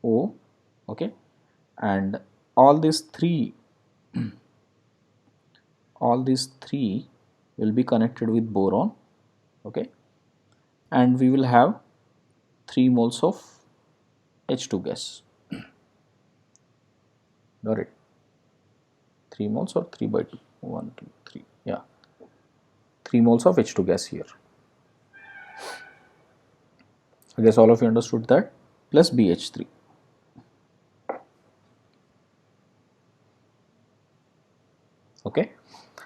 O, okay, and all these three will be connected with boron, okay, and we will have 3 moles of H2 gas. Got it? 3 moles or 3 by 2? 1, 2, 3. Yeah, 3 moles of H2 gas here. I guess all of you understood that. Plus BH3. Okay.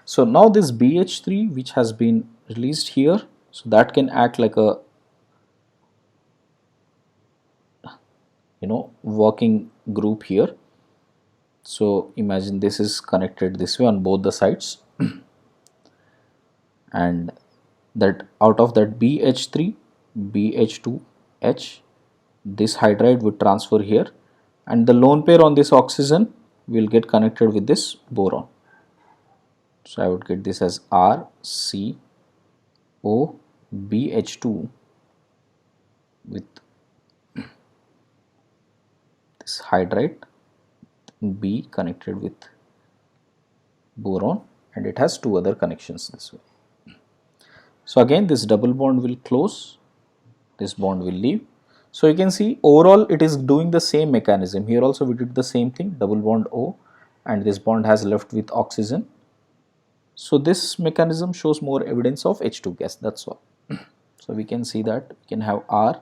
So now this BH3 which has been released here, so that can act like a working group here. So imagine this is connected this way on both the sides and that out of that BH3, BH2H, this hydride would transfer here, and the lone pair on this oxygen will get connected with this boron. So I would get this as RCO BH2 with this hydride B connected with boron, and it has 2 other connections this way. So again this double bond will close, this bond will leave. So you can see overall it is doing the same mechanism. Here also we did the same thing, double bond O, and this bond has left with oxygen. So this mechanism shows more evidence of H2 gas, that's all. So we can see that we can have R,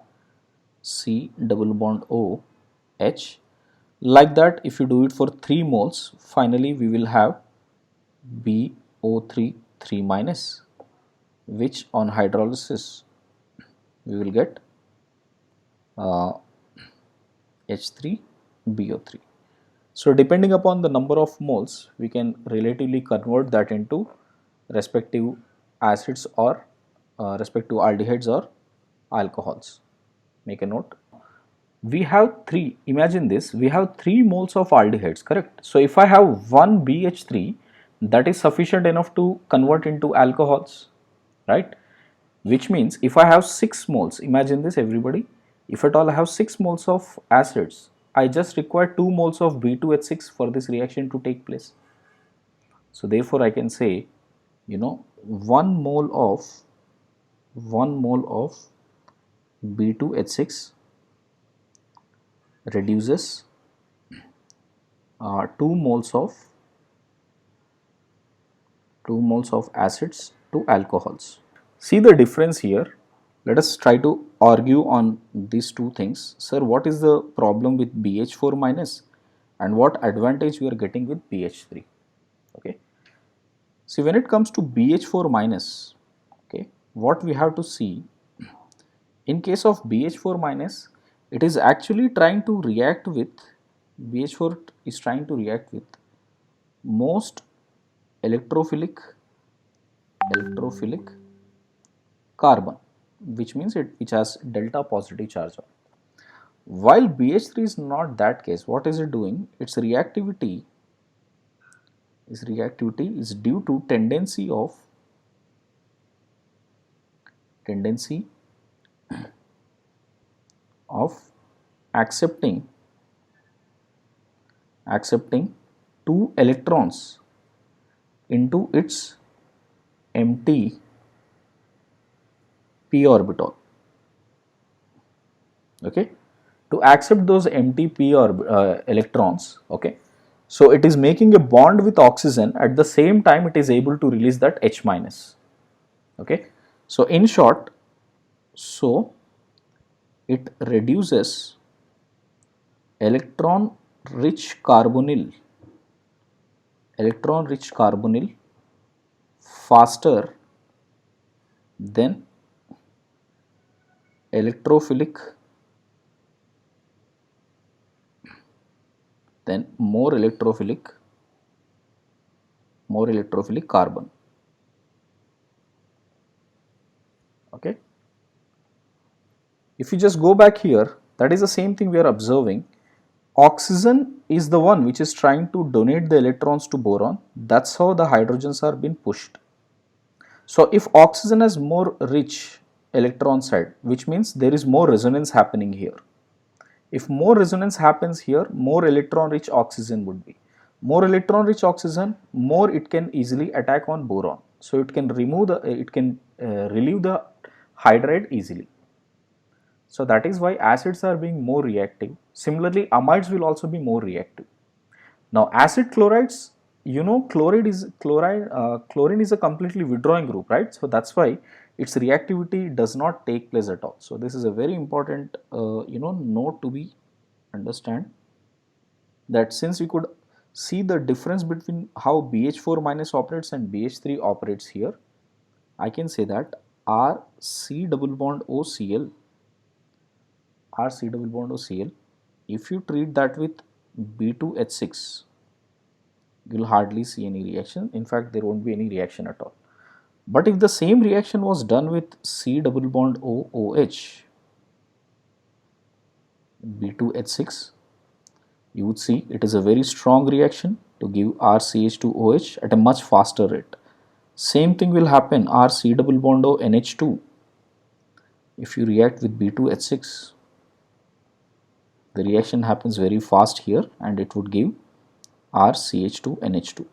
C double bond O, H. Like that, if you do it for 3 moles, finally we will have BO3 3 minus, which on hydrolysis we will get H3BO3. So depending upon the number of moles, we can relatively convert that into respective acids or respective aldehydes or alcohols. Make a note. We have 3, imagine this, we have 3 moles of aldehydes, correct? So if I have 1 BH3, that is sufficient enough to convert into alcohols, right? Which means if I have 6 moles, imagine this everybody, if at all I have 6 moles of acids, I just require 2 moles of B2H6 for this reaction to take place. So therefore I can say, 1 mole of B2H6 reduces 2 moles of acids to alcohols. See the difference here. Let us try to argue on these two things. Sir, what is the problem with BH4 minus and what advantage we are getting with BH3? Okay. See, when it comes to BH4 minus, okay, what we have to see, in case of BH4 minus, it is actually trying to react with, BH4 is trying to react with most electrophilic carbon, which means which has delta positive charge on. While BH3 is not that case, what is it doing? Its reactivity is due to tendency of accepting two electrons into its empty p orbital. Okay, to accept those empty p electrons. Okay, so it is making a bond with oxygen, at the same time it is able to release that H minus. Okay, so in short, so it reduces electron rich carbonyl faster than electrophilic more electrophilic carbon. Okay, if you just go back here, that is the same thing we are observing. Oxygen is the one which is trying to donate the electrons to boron. That's how the hydrogens are being pushed. So if oxygen has more rich electron side, which means there is more resonance happening here. If more resonance happens here, more electron rich oxygen would be. More electron rich oxygen, more it can easily attack on boron. So it can relieve the hydride easily. So that is why acids are being more reactive. Similarly, amides will also be more reactive. Now acid chlorides, you know, chlorine is a completely withdrawing group, right? So that's why its reactivity does not take place at all. So this is a very important note to be understand, that since we could see the difference between how BH4 minus operates and BH3 operates here, I can say that RC double bond OCl, if you treat that with B2H6, you will hardly see any reaction. In fact, there won't be any reaction at all. But if the same reaction was done with C double bond OOH, B2H6, you would see it is a very strong reaction to give RCH2OH at a much faster rate. Same thing will happen RC double bond O NH2 if you react with B2H6. The reaction happens very fast here and it would give RCH2NH2.